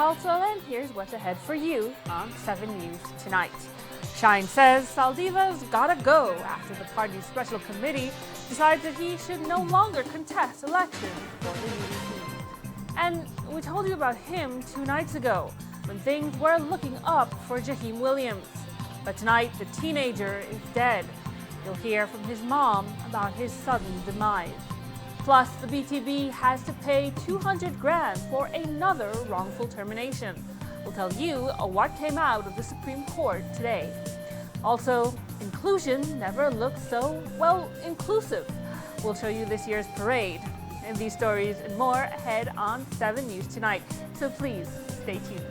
Also, and here's what's ahead for you on 7 News tonight. Shine says Saldivar's gotta go after the party's special committee decides that he should no longer contest elections for the UDP. And we told you about him 2 nights ago, when things were looking up for Jaheim Williams. But tonight, the teenager is dead. You'll hear from his mom about his sudden demise. Plus, the BTB has to pay 200 grand for another wrongful termination. We'll tell you what came out of the Supreme Court today. Also, inclusion never looked so, inclusive. We'll show you this year's parade. And these stories and more ahead on 7 News tonight. So please, stay tuned.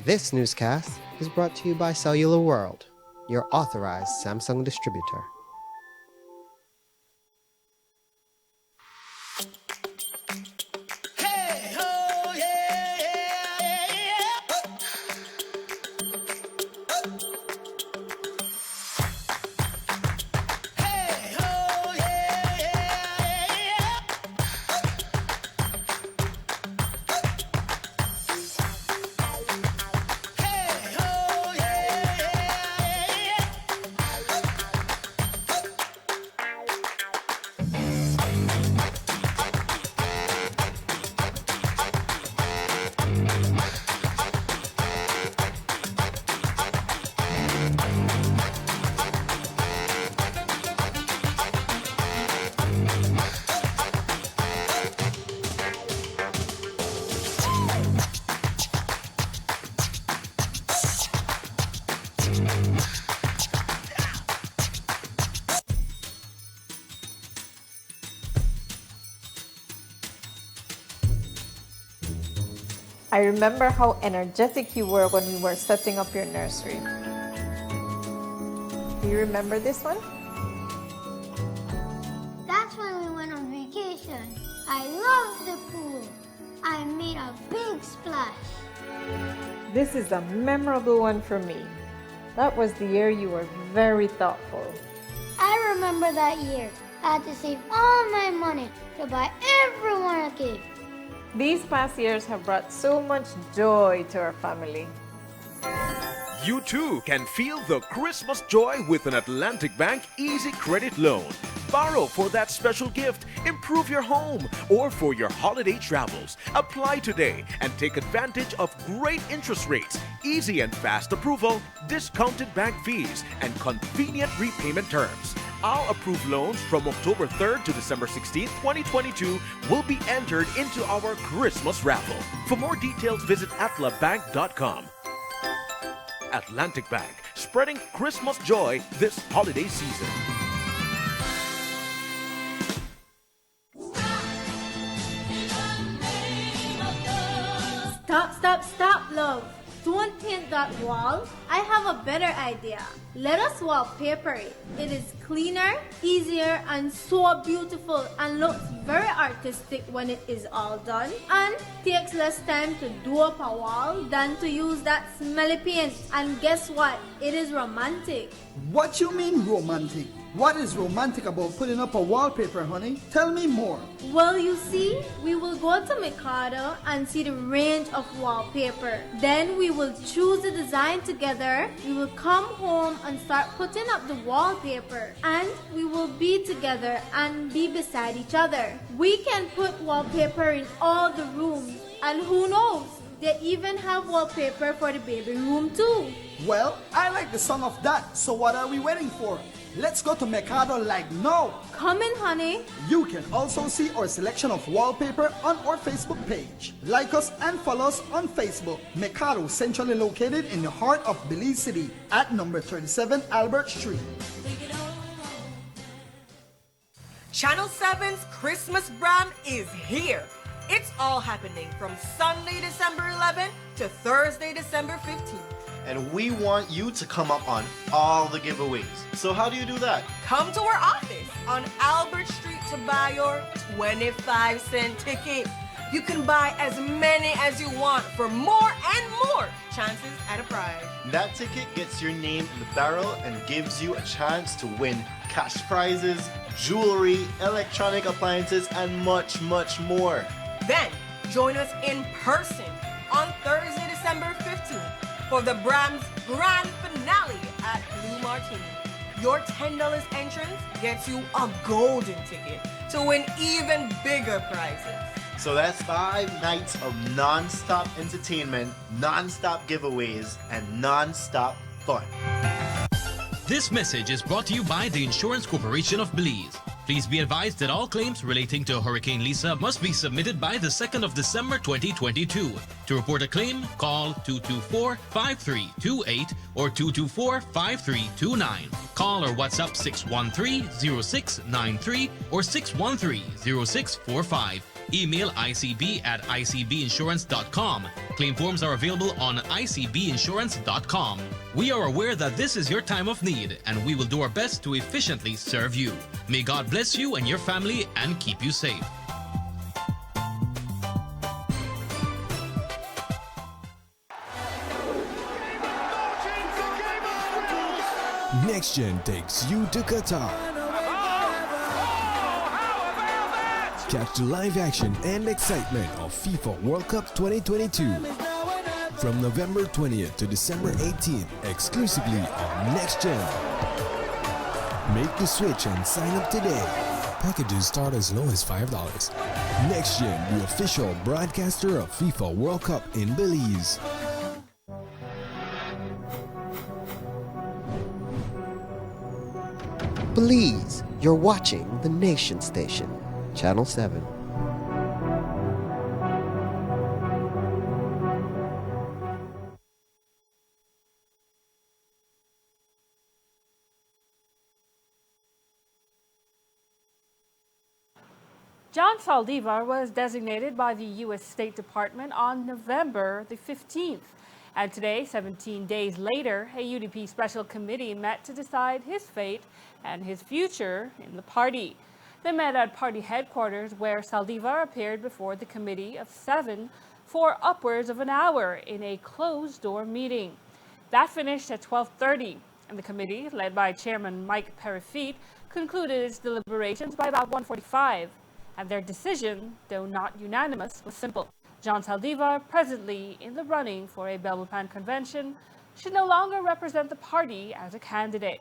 This newscast is brought to you by Cellular World, your authorized Samsung distributor. I remember how energetic you were when we were setting up your nursery. Do you remember this one? That's when we went on vacation. I loved the pool. I made a big splash. This is a memorable one for me. That was the year you were very thoughtful. I remember that year. I had to save all my money to buy everyone a gift. These past years have brought so much joy to our family. You too can feel the Christmas joy with an Atlantic Bank Easy Credit Loan. Borrow for that special gift, improve your home, or for your holiday travels. Apply today and take advantage of great interest rates, easy and fast approval, discounted bank fees, and convenient repayment terms. All approved loans from October 3rd to December 16th, 2022 will be entered into our Christmas raffle. For more details, visit atlabank.com. Atlantic Bank, spreading Christmas joy this holiday season. Stop, love. Don't paint that wall. I have a better idea. Let us wallpaper it. It is cleaner, easier, and so beautiful and looks very artistic when it is all done. And takes less time to do up a wall than to use that smelly paint. And guess what? It is romantic. What you mean romantic? What is romantic about putting up a wallpaper, honey? Tell me more. Well, you see, we will go to Mikado and see the range of wallpaper. Then we will choose the design together. We will come home and start putting up the wallpaper. And we will be together and be beside each other. We can put wallpaper in all the rooms. And who knows? They even have wallpaper for the baby room too. Well, I like the sound of that. So what are we waiting for? Let's go to Mikado like now. Come in, honey. You can also see our selection of wallpaper on our Facebook page. Like us and follow us on Facebook. Mikado, centrally located in the heart of Belize City at number 37 Albert Street. Channel 7's Christmas brand is here. It's all happening from Sunday, December 11th to Thursday, December 15th. And we want you to come up on all the giveaways. So how do you do that? Come to our office on Albert Street to buy your 25-cent ticket. You can buy as many as you want for more and more chances at a prize. That ticket gets your name in the barrel and gives you a chance to win cash prizes, jewelry, electronic appliances, and much, much more. Then, join us in person on Thursday, December 15th for the Brahms Grand Finale at Blue Martini. Your $10 entrance gets you a golden ticket to win even bigger prizes. So that's 5 nights of non-stop entertainment, non-stop giveaways, and non-stop fun. This message is brought to you by the Insurance Corporation of Belize. Please be advised that all claims relating to Hurricane Lisa must be submitted by the 2nd of December 2022. To report a claim, call 224-5328 or 224-5329. Call or WhatsApp 613-0693 or 613-0645. Email icb@icbinsurance.com. Claim forms are available on icbinsurance.com. We are aware that this is your time of need, and we will do our best to efficiently serve you. May God bless you and your family and keep you safe. Next Gen takes you to Qatar. Catch the live action and excitement of FIFA World Cup 2022 from November 20th to December 18th exclusively on Next Gen. Make the switch and sign up today. Packages start as low as $5. Next Gen, the official broadcaster of FIFA World Cup in Belize. Belize, you're watching the Nation Station, Channel 7. John Saldivar was designated by the U.S. State Department on November the 15th. And today, 17 days later, a UDP special committee met to decide his fate and his future in the party. They met at party headquarters where Saldivar appeared before the committee of 7 for upwards of an hour in a closed-door meeting. That finished at 12:30, and the committee, led by Chairman Mike Perifete, concluded its deliberations by about 1:45. And their decision, though not unanimous, was simple. John Saldivar, presently in the running for a Belmopan convention, should no longer represent the party as a candidate.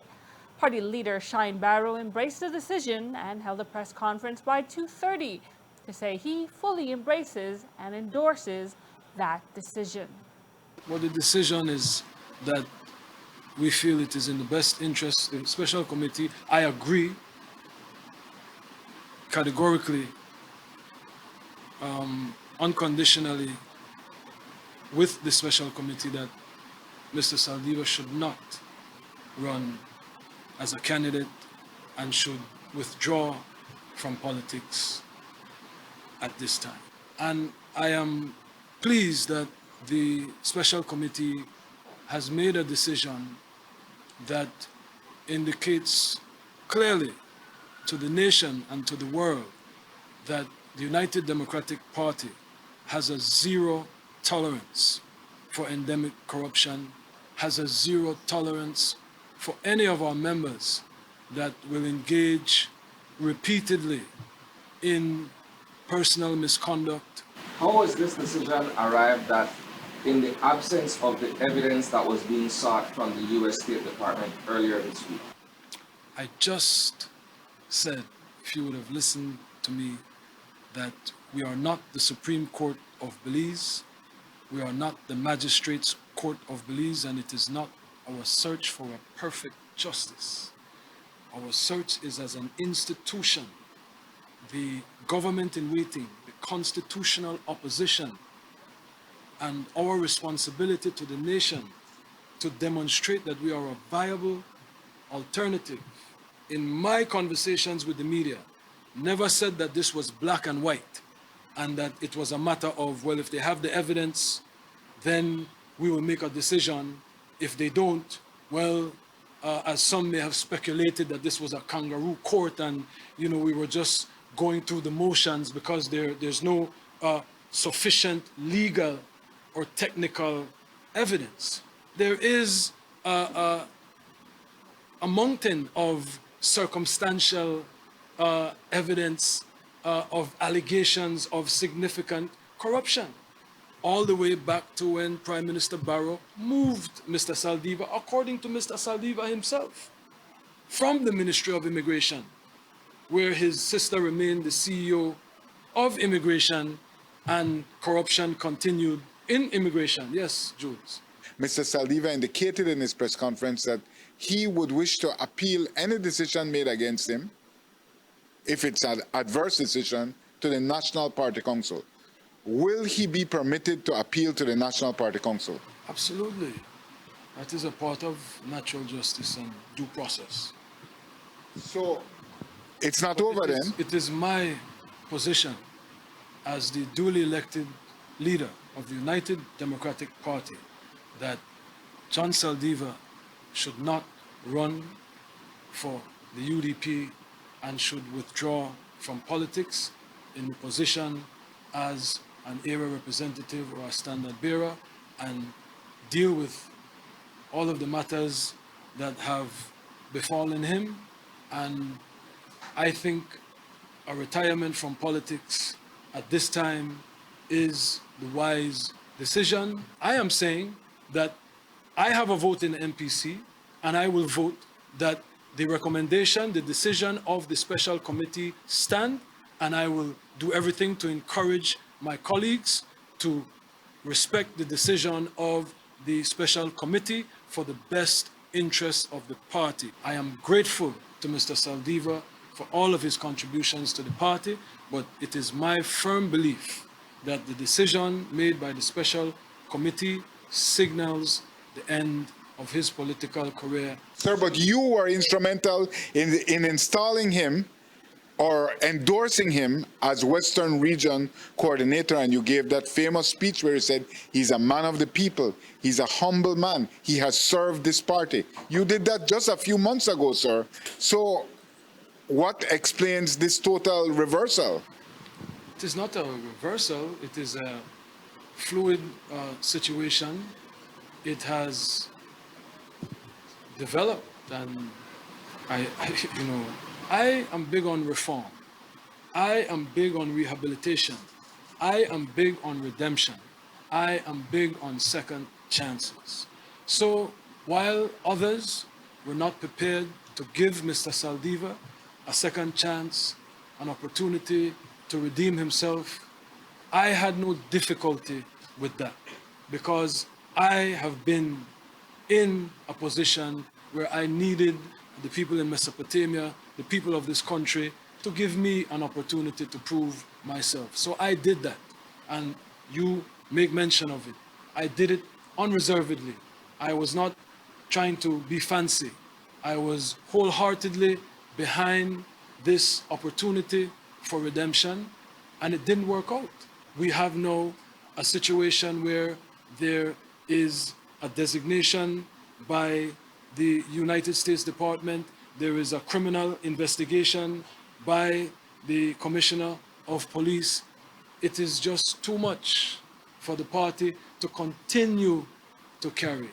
Party leader Jaheim embraced the decision and held a press conference by 2:30 to say he fully embraces and endorses that decision. Well, the decision is that we feel it is in the best interest of the special committee. I agree categorically, unconditionally with the special committee that Mr. Saldivar should not run as a candidate and should withdraw from politics at this time. And I am pleased that the special committee has made a decision that indicates clearly to the nation and to the world that the United Democratic Party has a zero tolerance for endemic corruption, has a zero tolerance for any of our members that will engage repeatedly in personal misconduct. How was this decision arrived at in the absence of the evidence that was being sought from the U.S. State Department earlier this week? I just said, if you would have listened to me, that we are not the Supreme Court of Belize, we are not the Magistrates Court of Belize, and it is not our search for a perfect justice. Our search is as an institution, the government in waiting, the constitutional opposition, and our responsibility to the nation to demonstrate that we are a viable alternative. In my conversations with the media, never said that this was black and white and that it was a matter of, well, if they have the evidence, then we will make a decision. If they don't, well, as some may have speculated that this was a kangaroo court and, you know, we were just going through the motions because there's no sufficient legal or technical evidence. There is a mountain of circumstantial evidence of allegations of significant corruption, all the way back to when Prime Minister Barrow moved Mr. Saldivar, according to Mr. Saldivar himself, from the Ministry of Immigration, where his sister remained the CEO of Immigration, and corruption continued in immigration. Yes, Jules. Mr. Saldivar indicated in his press conference that he would wish to appeal any decision made against him, if it's an adverse decision, to the National Party Council. Will he be permitted to appeal to the National Party Council? Absolutely. That is a part of natural justice and due process. So it's not over then? It is my position as the duly elected leader of the United Democratic Party that John Saldivar should not run for the UDP and should withdraw from politics in the position as an area representative or a standard bearer and deal with all of the matters that have befallen him. And I think a retirement from politics at this time is the wise decision. I am saying that I have a vote in the MPC, and I will vote that the recommendation, the decision of the special committee stand, and I will do everything to encourage my colleagues to respect the decision of the special committee for the best interests of the party. I am grateful to Mr. Saldivar for all of his contributions to the party, but it is my firm belief that the decision made by the special committee signals the end of his political career. Sir, but you were instrumental in installing him or endorsing him as Western Region Coordinator, and you gave that famous speech where you said he's a man of the people, he's a humble man, he has served this party. You did that just a few months ago, sir. So what explains this total reversal? It is not a reversal, it is a fluid situation. It has developed, and I am big on reform. I am big on rehabilitation. I am big on redemption. I am big on second chances. So while others were not prepared to give Mr. Saldivar a second chance, an opportunity to redeem himself, I had no difficulty with that, because I have been in a position where I needed the people in Mesopotamia, the people of this country, to give me an opportunity to prove myself. So I did that, and you make mention of it. I did it unreservedly. I was not trying to be fancy. I was wholeheartedly behind this opportunity for redemption, and it didn't work out. We have now a situation where there is a designation by the United States Department. There is a criminal investigation by the Commissioner of Police. It is just too much for the party to continue to carry.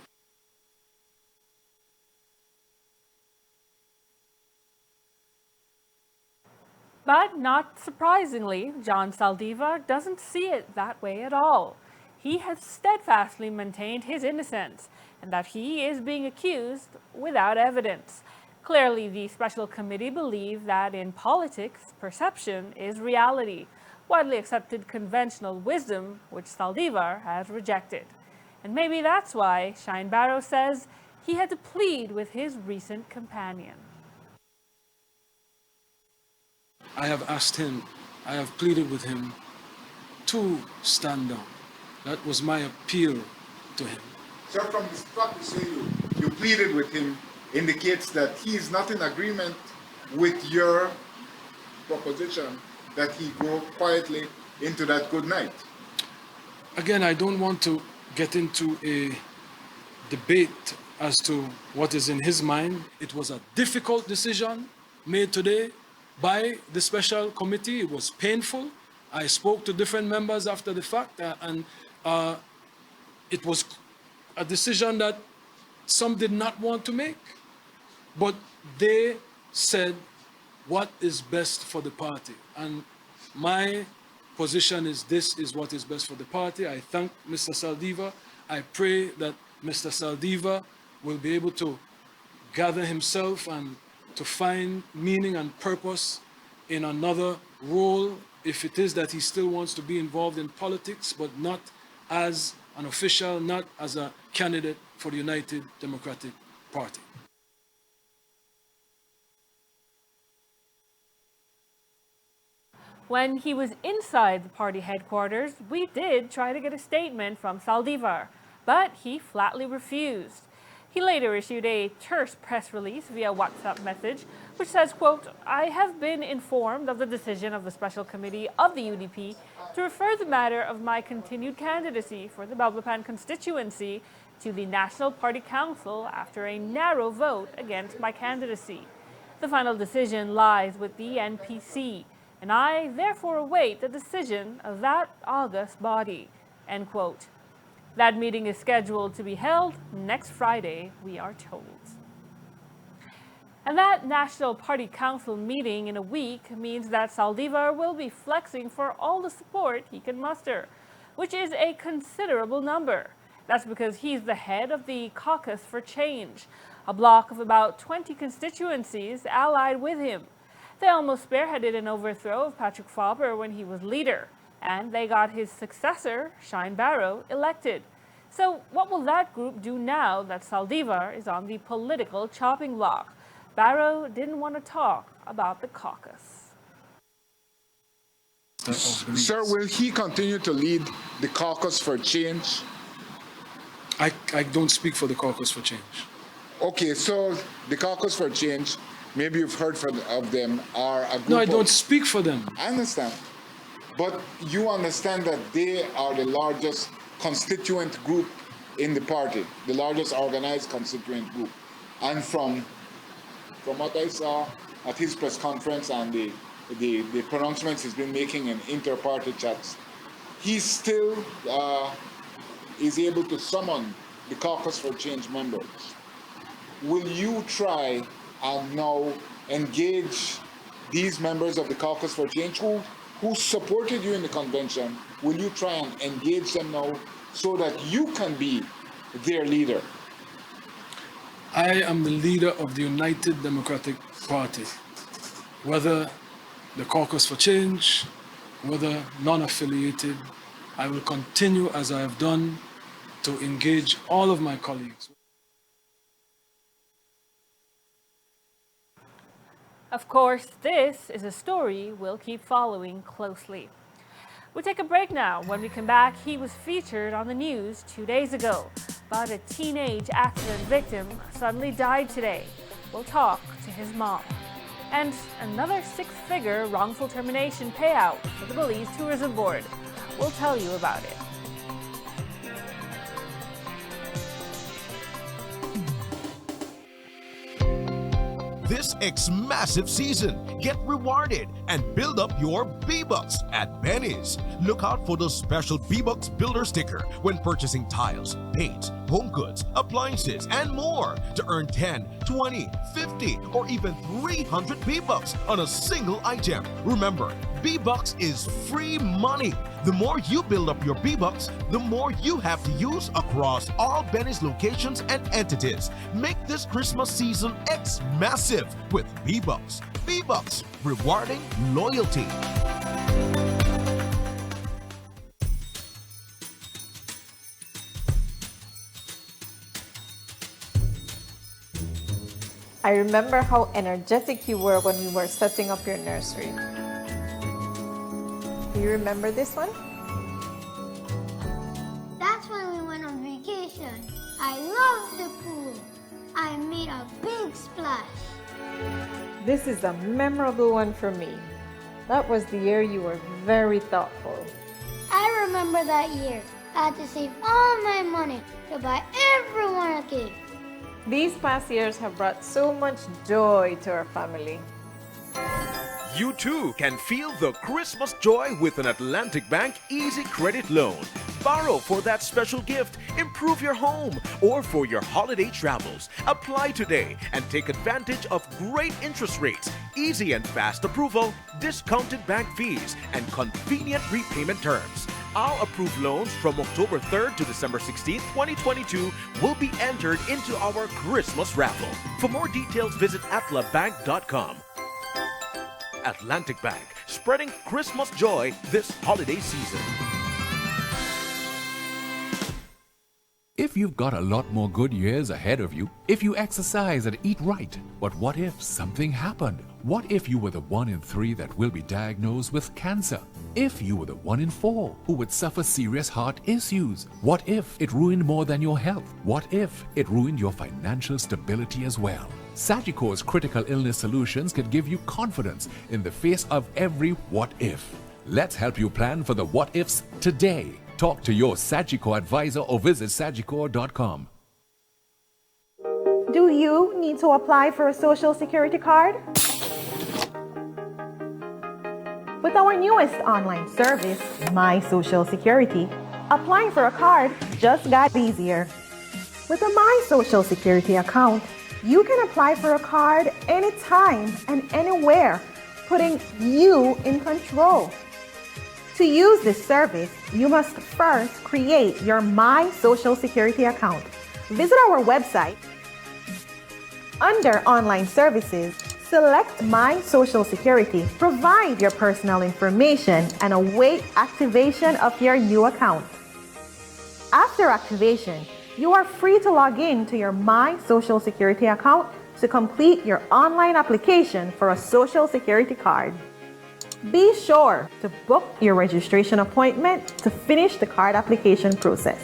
But not surprisingly, John Saldivar doesn't see it that way at all. He has steadfastly maintained his innocence and that he is being accused without evidence. Clearly, the special committee believe that in politics, perception is reality, widely accepted conventional wisdom which Saldivar has rejected. And maybe that's why Shine Barrow says he had to plead with his recent companion. I have asked him, I have pleaded with him to stand down. That was my appeal to him. Sir, from the fact to say you pleaded with him indicates that he is not in agreement with your proposition that he go quietly into that good night. Again, I don't want to get into a debate as to what is in his mind. It was a difficult decision made today by the special committee. It was painful. I spoke to different members after the fact, and it was a decision that some did not want to make. But they said what is best for the party. And my position is this is what is best for the party. I thank Mr. Saldivar. I pray that Mr. Saldivar will be able to gather himself and to find meaning and purpose in another role, if it is that he still wants to be involved in politics, but not as an official, not as a candidate for the United Democratic Party. When he was inside the party headquarters, we did try to get a statement from Saldivar, but he flatly refused. He later issued a terse press release via WhatsApp message, which says, quote, "I have been informed of the decision of the Special Committee of the UDP to refer the matter of my continued candidacy for the Balbapan constituency to the National Party Council after a narrow vote against my candidacy. The final decision lies with the NPC, and I therefore await the decision of that august body," end quote. That meeting is scheduled to be held next Friday, we are told. And that National Party Council meeting in a week means that Saldivar will be flexing for all the support he can muster, which is a considerable number. That's because he's the head of the Caucus for Change, a bloc of about 20 constituencies allied with him. They almost spearheaded an overthrow of Patrick Faber when he was leader, and they got his successor, Jaheim Barrow, elected. So what will that group do now that Saldivar is on the political chopping block? Barrow didn't want to talk about the caucus. Sir, will he continue to lead the Caucus for Change? I don't speak for the Caucus for Change. Okay, so the Caucus for Change, maybe you've heard of them, are a group No, I don't speak for them. I understand. But you understand that they are the largest constituent group in the party, the largest organized constituent group. And from what I saw at his press conference and the pronouncements he's been making in inter-party chats, he still is able to summon the Caucus for Change members. Will you try and now engage these members of the Caucus for Change who supported you in the convention? Will you try and engage them now so that you can be their leader? I am the leader of the United Democratic Party. Whether the Caucus for Change, whether non-affiliated, I will continue as I have done to engage all of my colleagues. Of course, this is a story we'll keep following closely. We'll take a break now. When we come back, he was featured on the news 2 days ago, but a teenage accident victim suddenly died today. We'll talk to his mom. And another six-figure wrongful termination payout for the Belize Tourism Board. We'll tell you about it. This X-Massive season, get rewarded and build up your B-Bucks at Benny's. Look out for the special B-Bucks Builder sticker when purchasing tiles, paint, home goods, appliances, and more to earn 10, 20, 50, or even 300 B-Bucks on a single item. Remember, B-Bucks is free money. The more you build up your B-Bucks, the more you have to use across all Benny's locations and entities. Make this Christmas season X-Massive with B-Bucks. B-Bucks, rewarding loyalty. I remember how energetic you were when we were setting up your nursery. Do you remember this one? That's when we went on vacation. I loved the pool. I made a big splash. This is a memorable one for me. That was the year you were very thoughtful. I remember that year. I had to save all my money to buy everyone a gift. These past years have brought so much joy to our family. You too can feel the Christmas joy with an Atlantic Bank Easy Credit Loan. Borrow for that special gift, improve your home, or for your holiday travels. Apply today and take advantage of great interest rates easy and fast approval, discounted bank fees, and convenient repayment terms. All approved loans from October 3rd to December 16th, 2022 will be entered into our Christmas raffle. For more details, visit atlabank.com. Atlantic Bank, spreading Christmas joy this holiday season. If you've got a lot more good years ahead of you, if you exercise and eat right, but what if something happened? What if you were the 1 in 3 that will be diagnosed with cancer? If you were the 1 in 4 who would suffer serious heart issues? What if it ruined more than your health? What if it ruined your financial stability as well? Sagicor's critical illness solutions can give you confidence in the face of every what if. Let's help you plan for the what ifs today. Talk to your Sagicor advisor or visit sagicor.com. Do you need to apply for a social security card? With our newest online service, My Social Security, applying for a card just got easier. With a My Social Security account, you can apply for a card anytime and anywhere, putting you in control. To use this service, you must first create your My Social Security account. Visit our website. Under Online Services, select My Social Security, provide your personal information, and await activation of your new account. After activation, you are free to log in to your My Social Security account to complete your online application for a Social Security card. Be sure to book your registration appointment to finish the card application process.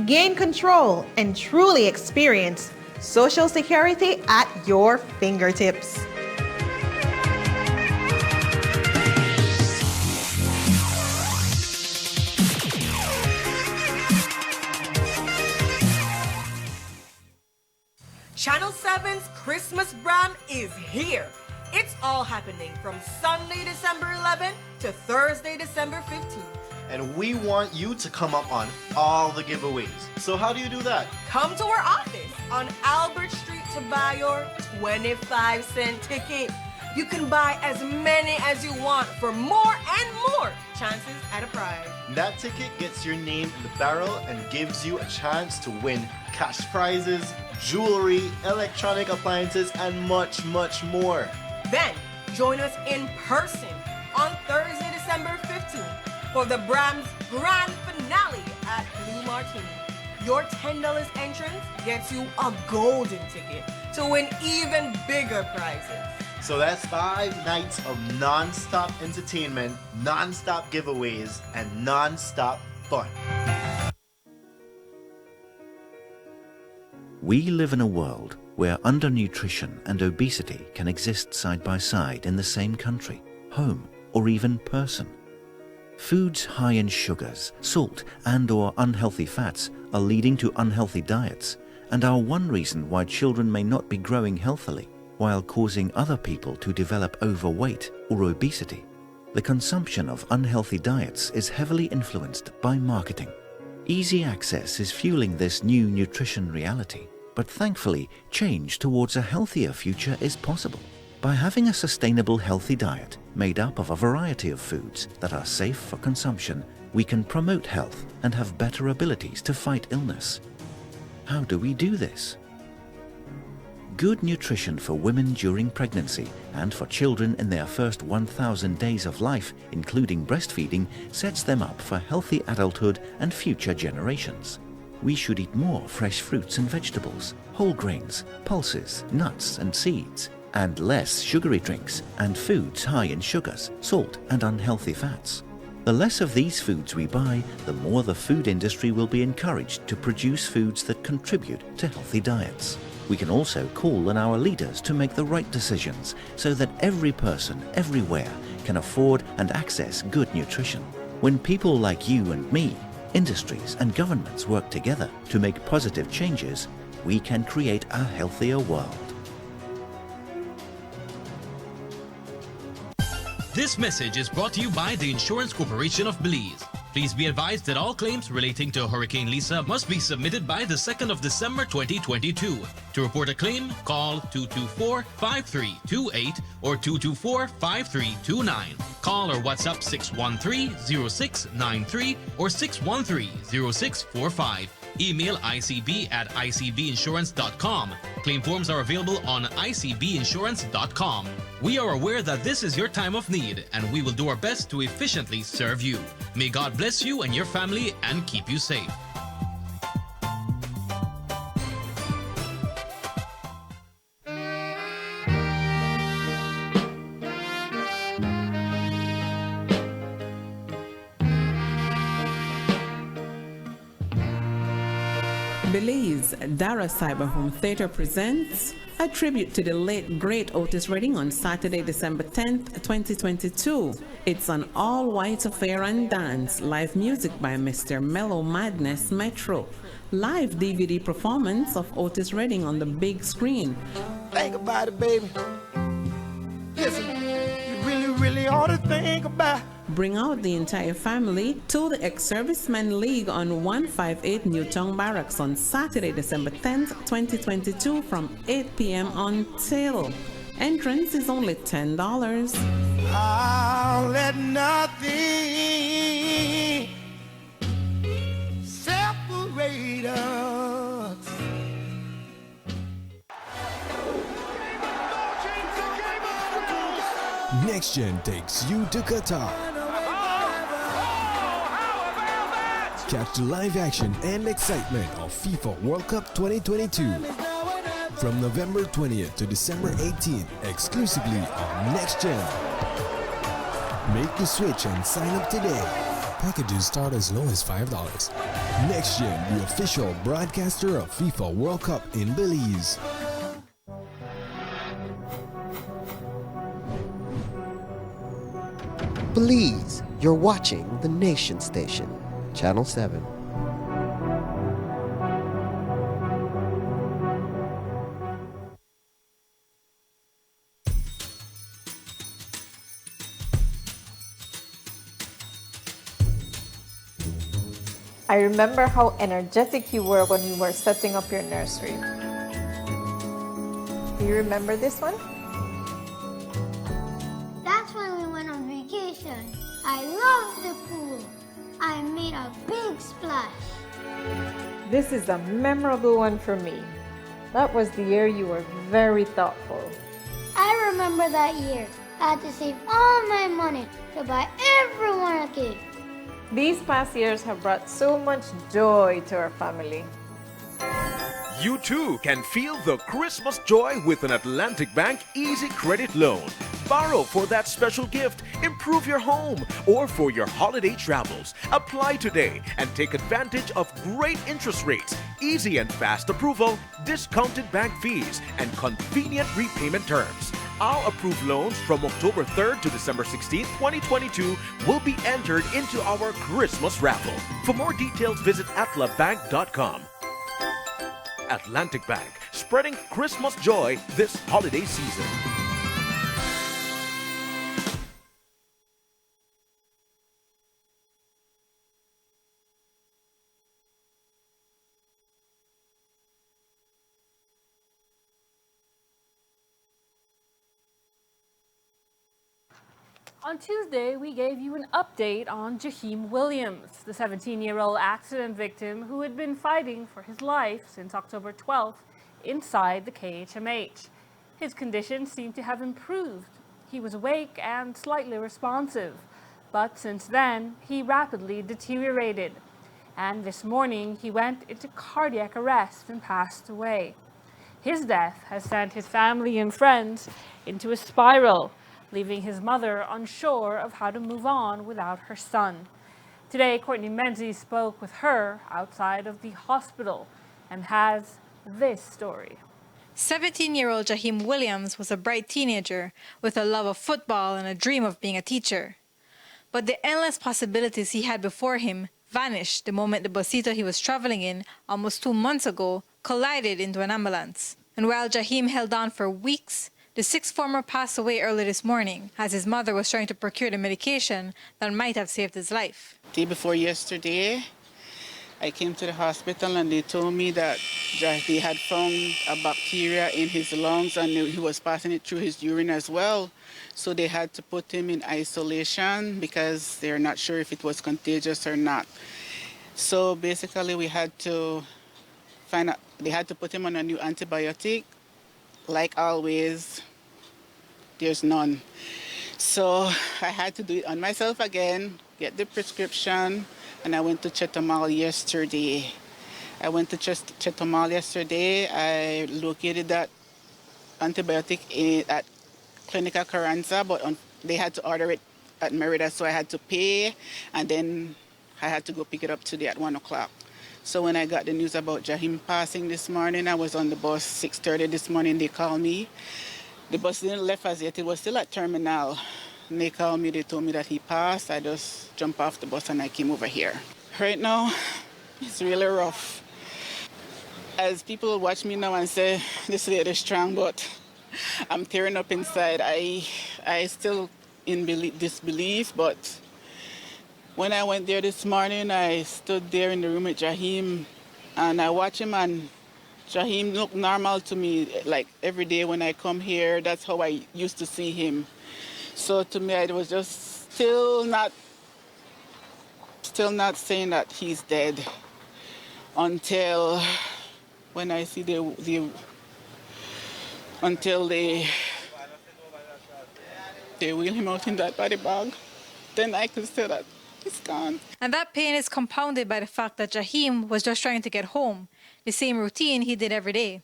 Gain control and truly experience Social Security at your fingertips. Channel 7's Christmas brand is here. It's all happening from Sunday, December 11th to Thursday, December 15th. And we want you to come up on all the giveaways. So how do you do that? Come to our office on Albert Street to buy your 25-cent ticket. You can buy as many as you want for more and more chances at a prize. That ticket gets your name in the barrel and gives you a chance to win cash prizes, jewelry, electronic appliances, and much, much more. Then, join us in person on Thursday, December 15th for the Brams Grand Finale at Blue Martini. Your $10 entrance gets you a golden ticket to win even bigger prizes. So that's 5 nights of non-stop entertainment, non-stop giveaways, and non-stop fun. We live in a world where undernutrition and obesity can exist side by side in the same country, home, or even person. Foods high in sugars, salt, and/or unhealthy fats are leading to unhealthy diets and are one reason why children may not be growing healthily, while causing other people to develop overweight or obesity. The consumption of unhealthy diets is heavily influenced by marketing. Easy access is fueling this new nutrition reality. But thankfully, change towards a healthier future is possible. By having a sustainable healthy diet made up of a variety of foods that are safe for consumption, we can promote health and have better abilities to fight illness. How do we do this? Good nutrition for women during pregnancy and for children in their first 1,000 days of life, including breastfeeding, sets them up for healthy adulthood and future generations. We should eat more fresh fruits and vegetables, whole grains, pulses, nuts and seeds, and less sugary drinks and foods high in sugars, salt and unhealthy fats. The less of these foods we buy, the more the food industry will be encouraged to produce foods that contribute to healthy diets. We can also call on our leaders to make the right decisions so that every person, everywhere, can afford and access good nutrition. When people like you and me, industries and governments work together to make positive changes, we can create a healthier world. This message is brought to you by the Insurance Corporation of Belize. Please be advised that all claims relating to Hurricane Lisa must be submitted by the 2nd of December 2022. To report a claim, call 224-5328 or 224-5329. Call or WhatsApp 613-0693 or 613-0645. Email icb@icbinsurance.com. Claim forms are available on icbinsurance.com. We are aware that this is your time of need, and we will do our best to efficiently serve you. May God bless you and your family and keep you safe. Belize Dara Cyber Home Theater presents a tribute to the late great Otis Redding on Saturday, December 10th, 2022. It's an all-white affair and dance, live music by Mr. Mellow Madness Metro, live DVD performance of Otis Redding on the big screen. Think about it, baby. Listen, you really ought to think about it. Bring out the entire family to the Ex-Servicemen League on 158 Newtown Barracks on Saturday, December 10th, 2022 from 8 p.m. until. Entrance is only $10. I'll let nothing separate us. Next Gen takes you to Qatar. Catch the live action and excitement of FIFA World Cup 2022 from November 20th to December 18th, exclusively on Next Gen. Make the switch and sign up today. Packages start as low as $5. Next Gen, the official broadcaster of FIFA World Cup in Belize. Belize, you're watching the Nation Station, Channel 7. I remember how energetic you were when we were setting up your nursery. Do you remember this one? That's when we went on vacation. I loved the pool. I made a big splash. This is a memorable one for me. That was the year you were very thoughtful. I remember that year. I had to save all my money to buy everyone a gift. These past years have brought so much joy to our family. You too can feel the Christmas joy with an Atlantic Bank Easy Credit Loan. Borrow for that special gift, improve your home, or for your holiday travels. Apply today and take advantage of great interest rates, easy and fast approval, discounted bank fees, and convenient repayment terms. Our approved loans from October 3rd to December 16th, 2022 will be entered into our Christmas raffle. For more details, visit atlabank.com. Atlantic Bank, spreading Christmas joy this holiday season. On Tuesday, we gave you an update on Jaheim Williams, the 17-year-old accident victim who had been fighting for his life since October 12th inside the KHMH. His condition seemed to have improved. He was awake and slightly responsive, but since then, he rapidly deteriorated. And this morning, he went into cardiac arrest and passed away. His death has sent his family and friends into a spiral, leaving his mother unsure of how to move on without her son. Today, Courtney Menzies spoke with her outside of the hospital and has this story. 17-year-old Jaheim Williams was a bright teenager with a love of football and a dream of being a teacher. But the endless possibilities he had before him vanished the moment the busito he was traveling in almost 2 months ago collided into an ambulance. And while Jaheim held on for weeks, The sixth former passed away early this morning as his mother was trying to procure the medication that might have saved his life. Day before yesterday, I came to the hospital and they told me that they had found a bacteria in his lungs and he was passing it through his urine as well. So they had to put him in isolation because they're not sure if it was contagious or not. So basically we had to find out, they had to put him on a new antibiotic. Like always, there's none. So I had to do it on myself again, get the prescription, and I went to Chetomal yesterday. I located that antibiotic at Clinica Carranza, but they had to order it at Merida, so I had to pay, and then I had to go pick it up today at 1 o'clock. So when I got the news about Jaheim passing this morning, I was on the bus 6:30 this morning. They called me. The bus didn't leave as yet. It was still at Terminal. And they called me. They told me that he passed. I just jumped off the bus and I came over here. Right now, it's really rough. As people watch me now and say, this lady is strong, but I'm tearing up inside. I still in disbelief, but when I went there this morning, I stood there in the room with Jaheim, and I watched him, and Jaheim looked normal to me, like every day when I come here. That's how I used to see him. So to me, I was just still not saying that he's dead until when I see until they wheel him out in that body bag, then I could say that he's gone. And that pain is compounded by the fact that Jaheim was just trying to get home, the same routine he did every day.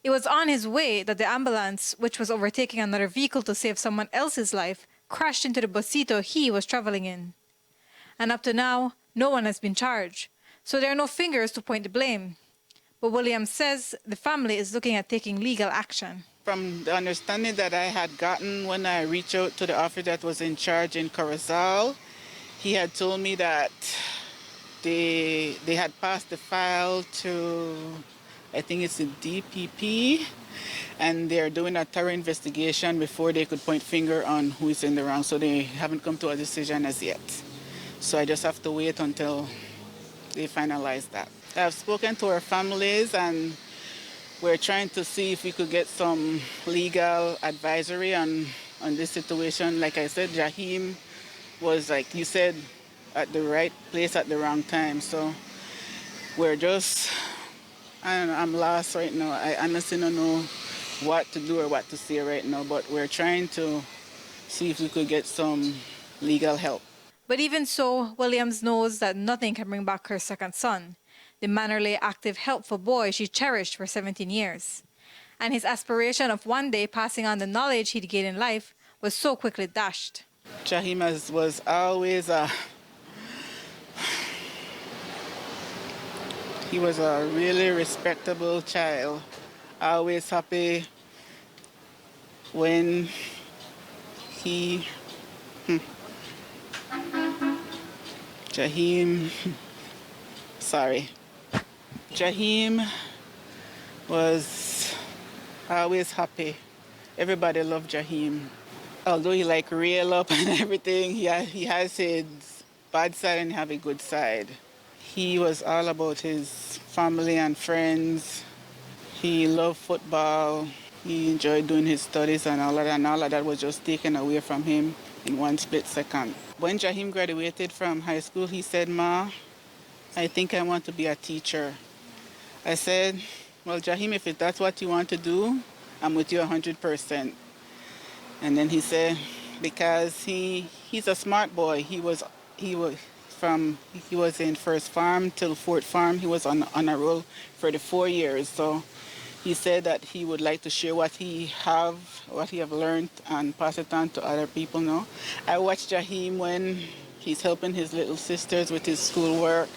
It was on his way that the ambulance, which was overtaking another vehicle to save someone else's life, crashed into the busito he was traveling in. And up to now, no one has been charged, so there are no fingers to point the blame. But Williams says the family is looking at taking legal action. From the understanding that I had gotten when I reached out to the officer that was in charge in Corozal, he had told me that they had passed the file to, I think it's the DPP, and they're doing a thorough investigation before they could point finger on who is in the wrong. So they haven't come to a decision as yet. So I just have to wait until they finalize that. I've spoken to our families, and we're trying to see if we could get some legal advisory on this situation. Like I said, Jaheim was, like you said, at the right place at the wrong time. So we're just, I don't know, I'm lost right now. I honestly don't know what to do or what to say right now, but we're trying to see if we could get some legal help. But even so, Williams knows that nothing can bring back her second son, the mannerly, active, helpful boy she cherished for 17 years. And his aspiration of one day passing on the knowledge he'd gained in life was so quickly dashed. Jaheim was always he was a really respectable child, always happy when he, Jaheim was always happy. Everybody loved Jaheim. Although he like rail up and everything, he has his bad side and have a good side. He was all about his family and friends. He loved football. He enjoyed doing his studies and all of that was just taken away from him in one split second. When Jaheim graduated from high school, he said, "Ma, I think I want to be a teacher." I said, "Well, Jaheim, if that's what you want to do, I'm with you 100%. And then he said, because he's a smart boy. He was in first farm till fourth farm. He was on a roll for the 4 years. So he said that he would like to share what he have learned and pass it on to other people now. I watched Jaheim when he's helping his little sisters with his schoolwork.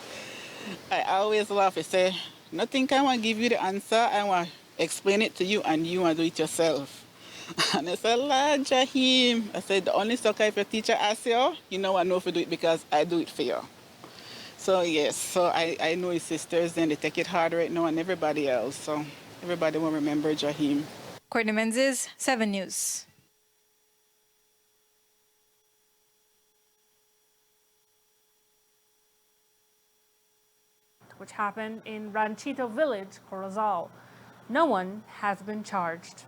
I always laugh. I say, nothing I want to give you the answer. I want to explain it to you and you want to do it yourself. And I said, Lord Jaheim, I said, the only sucker if your teacher asks you, you know I know if you do it because I do it for you. So yes, so I know his sisters and they take it hard right now and everybody else. So everybody will remember Jaheim. Courtney Menzies, 7 News. Which happened in Ranchito Village, Corozal. No one has been charged.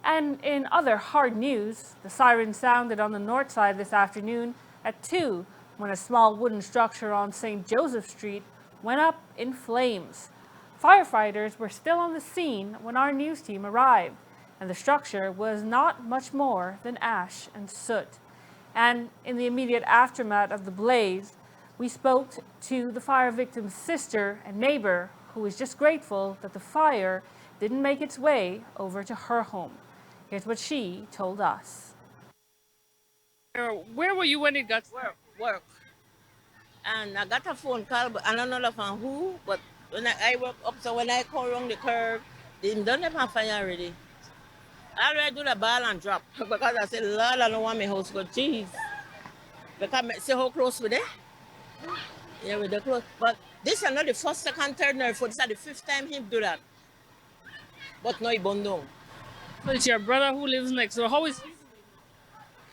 And in other hard news, the siren sounded on the north side this afternoon at 2 when a small wooden structure on St. Joseph Street went up in flames. Firefighters were still on the scene when our news team arrived, and the structure was not much more than ash and soot. And in the immediate aftermath of the blaze, we spoke to the fire victim's sister and neighbor, who was just grateful that the fire didn't make its way over to her home. Here's what she told us. Where were you when it got work? And I got a phone call, but I don't know from who, but when I work up, so when I come around the curve, they don't have a fire already. I already do the ball and drop, because I said, Lord, I don't want my house, but geez. Because I see how close we there. Yeah, with the close. But this is not the first, second, third, nor fourth. This is the 5th time he do that. But no, he burned down. So it's your brother who lives next door. How is he?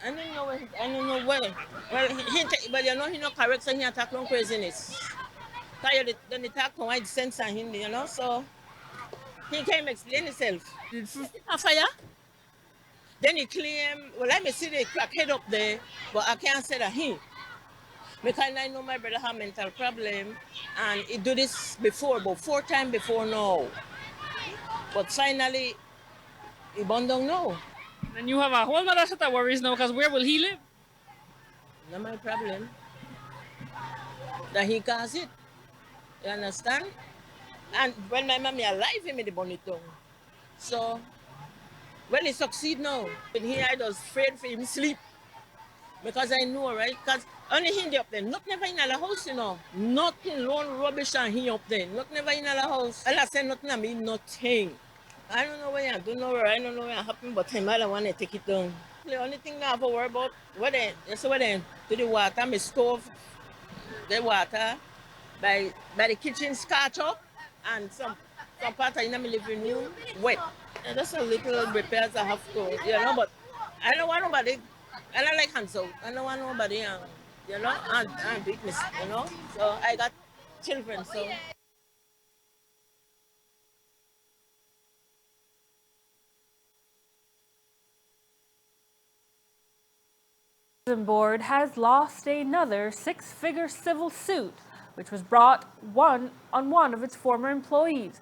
I don't know where. Well, but you know he not correct, so he attack on craziness. Then they talk to white sense on him, you know. So he came explain himself. A fire. Then he claim, well, I may see the crackhead up there, but I can't say that he. Because I know my brother have mental problem, and he do this before, but 4 times before now. But finally, he burned down now. And you have a whole other set of worries now, because where will he live? Not my problem. That he caused it. You understand? And when my mommy alive, he made the burn it down. So, well, he succeed now. When he I was afraid for him sleep. Because I know, right? Because only him up there. Not never in the house, you know. Nothing, lone rubbish and he up there. Not never in the house. And I say nothing, I mean nothing. I don't know where I don't know where it happened, but him I don't want to take it down. The only thing I have to worry about, to the water, my stove, the water, by the kitchen scotch up, and some part of my living room wet. And that's a little repairs I have to, you know, but I don't want nobody, I don't like hands out. I don't want nobody, you know, and weakness, you know. So I got children, so. Board has lost another 6-figure civil suit, which was brought on one of its former employees.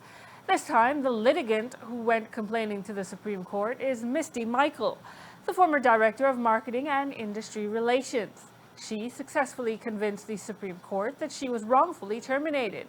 This time, the litigant who went complaining to the Supreme Court is Misty Michael, the former director of marketing and industry relations. She successfully convinced the Supreme Court that she was wrongfully terminated.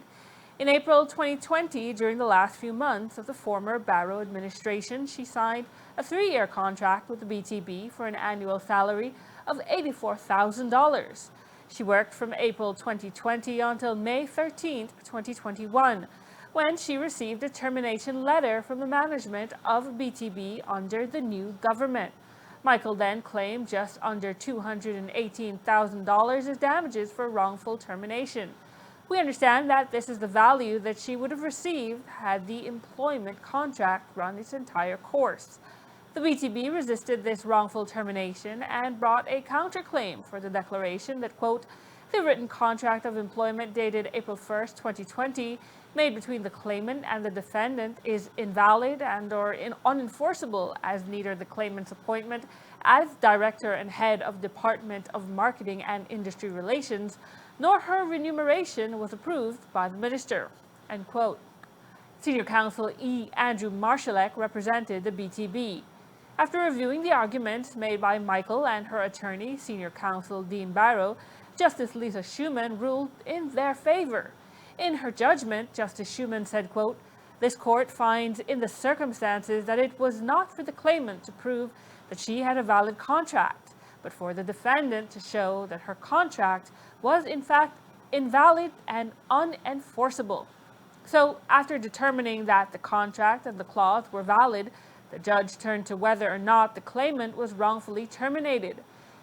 In April 2020, during the last few months of the former Barrow administration, she signed a 3-year contract with the BTB for an annual salary of $84,000. She worked from April 2020 until May 13, 2021, when she received a termination letter from the management of BTB under the new government. Michael then claimed just under $218,000 as damages for wrongful termination. We understand that this is the value that she would have received had the employment contract run its entire course. The BTB resisted this wrongful termination and brought a counterclaim for the declaration that, quote, the written contract of employment dated April 1, 2020, made between the claimant and the defendant is invalid and or unenforceable, as neither the claimant's appointment as Director and Head of Department of Marketing and Industry Relations, nor her remuneration was approved by the Minister, end quote. Senior Counsel E. Andrew Marchalar represented the BTB. After reviewing the arguments made by Michael and her attorney, Senior Counsel Dean Barrow, Justice Lisa Schumann ruled in their favor. In her judgment, Justice Schumann said, quote, this court finds in the circumstances that it was not for the claimant to prove that she had a valid contract, but for the defendant to show that her contract was in fact invalid and unenforceable. So after determining that the contract and the clause were valid, the judge turned to whether or not the claimant was wrongfully terminated.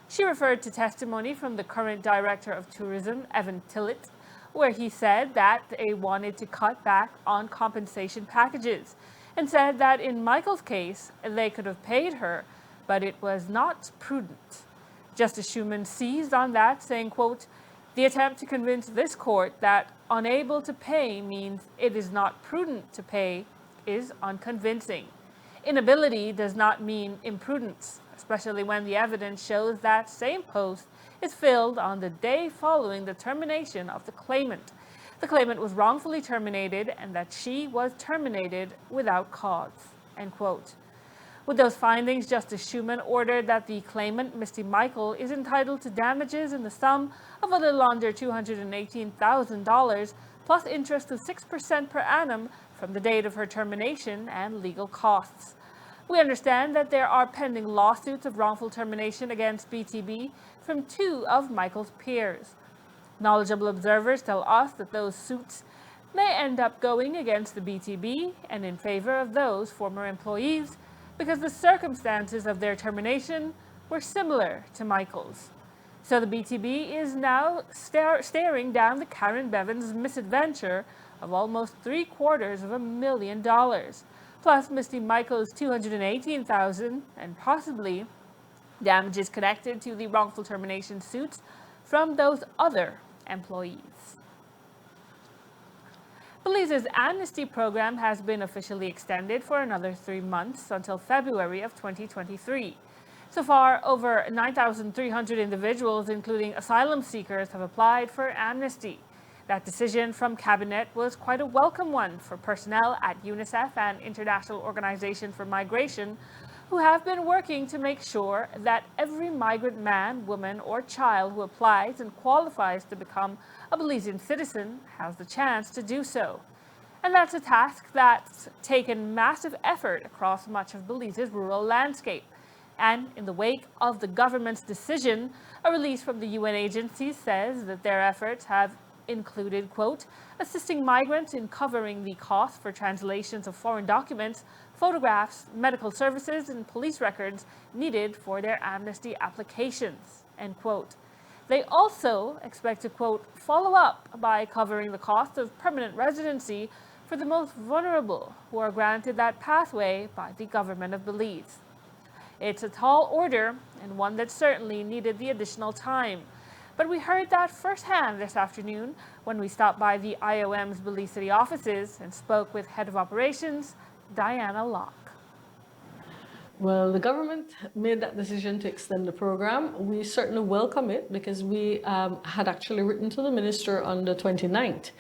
She referred to testimony from the current Director of Tourism, Evan Tillett, where he said that they wanted to cut back on compensation packages. and said that in Michael's case, they could have paid her, but it was not prudent. Justice Schumann seized on that, saying, quote, "The attempt to convince this court that unable to pay means it is not prudent to pay is unconvincing. Inability does not mean imprudence, especially when the evidence shows that same post is filled on the day following the termination of the claimant. The claimant was wrongfully terminated and that she was terminated without cause." End quote. With those findings, Justice Schumann ordered that the claimant, Misty Michael, is entitled to damages in the sum of a little under $218,000 plus interest of 6% per annum from the date of her termination and legal costs. We understand that there are pending lawsuits of wrongful termination against BTB from 2 of Michael's peers. Knowledgeable observers tell us that those suits may end up going against the BTB and in favor of those former employees because the circumstances of their termination were similar to Michael's. So the BTB is now staring down the Karen Bevins misadventure of almost $750,000, plus Misty Michael's $218,000 and possibly damages connected to the wrongful termination suits from those other employees. Belize's Amnesty program has been officially extended for another 3 months until February of 2023. So far, over 9,300 individuals, including asylum seekers, have applied for amnesty. That decision from Cabinet was quite a welcome one for personnel at UNICEF and International Organization for Migration, who have been working to make sure that every migrant man, woman, or child who applies and qualifies to become a Belizean citizen has the chance to do so. And that's a task that's taken massive effort across much of Belize's rural landscape. And in the wake of the government's decision, a release from the UN agency says that their efforts have included, quote, assisting migrants in covering the cost for translations of foreign documents, photographs, medical services, and police records needed for their amnesty applications, end quote. They also expect to, quote, follow up by covering the cost of permanent residency for the most vulnerable who are granted that pathway by the government of Belize. It's a tall order and one that certainly needed the additional time. But we heard that firsthand this afternoon when we stopped by the IOM's Belize City offices and spoke with Head of Operations, Diana Locke. Well, the government made that decision to extend the program. We certainly welcome it because we had actually written to the minister on the 29th.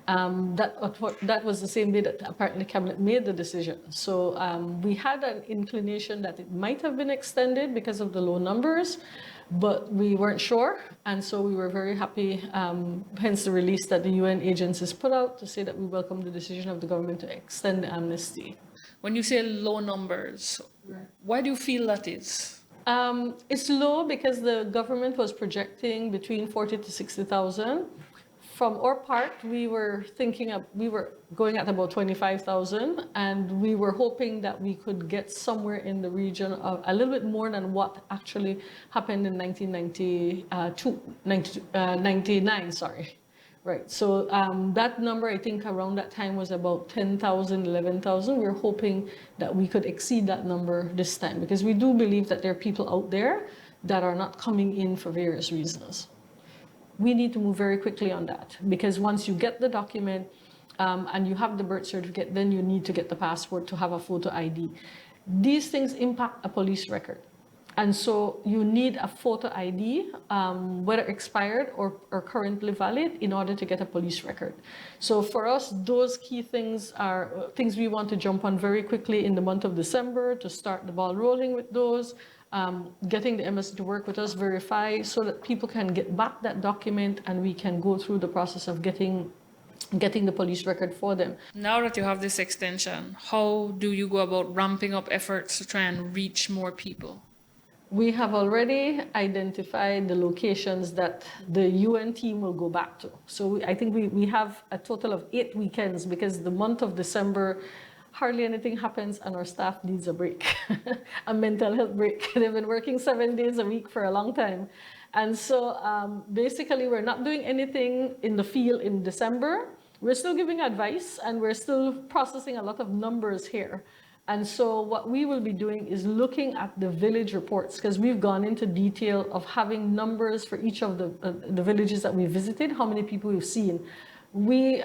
That was the same day that apparently Cabinet made the decision. So we had an inclination that it might have been extended because of the low numbers, but we weren't sure. And so we were very happy, hence the release that the UN agencies put out to say that we welcome the decision of the government to extend the amnesty. When you say low numbers, why do you feel that is? It's low because the government was projecting between 40,000 to 60,000. From our part, we were going at about 25,000, and we were hoping that we could get somewhere in the region of a little bit more than what actually happened in 1999, sorry. Right, so that number, I think around that time was about 10,000, 11,000. We're hoping that we could exceed that number this time because we do believe that there are people out there that are not coming in for various reasons. We need to move very quickly on that because once you get the document and you have the birth certificate, then you need to get the passport to have a photo ID. These things impact a police record. And so you need a photo ID, whether expired or currently valid, in order to get a police record. So for us, those key things are things we want to jump on very quickly in the month of December to start the ball rolling with those. Getting the embassy to work with us, verify, so that people can get back that document and we can go through the process of getting the police record for them. Now that you have this extension, how do you go about ramping up efforts to try and reach more people? We have already identified the locations that the UN team will go back to. So I think we have a total of 8 weekends because the month of December, hardly anything happens and our staff needs a break, a mental health break. They've been working 7 days a week for a long time. And so basically we're not doing anything in the field in December. we're still giving advice and we're still processing a lot of numbers here. And so what we will be doing is looking at the village reports, because we've gone into detail of having numbers for each of the villages that we visited, how many people we've seen. We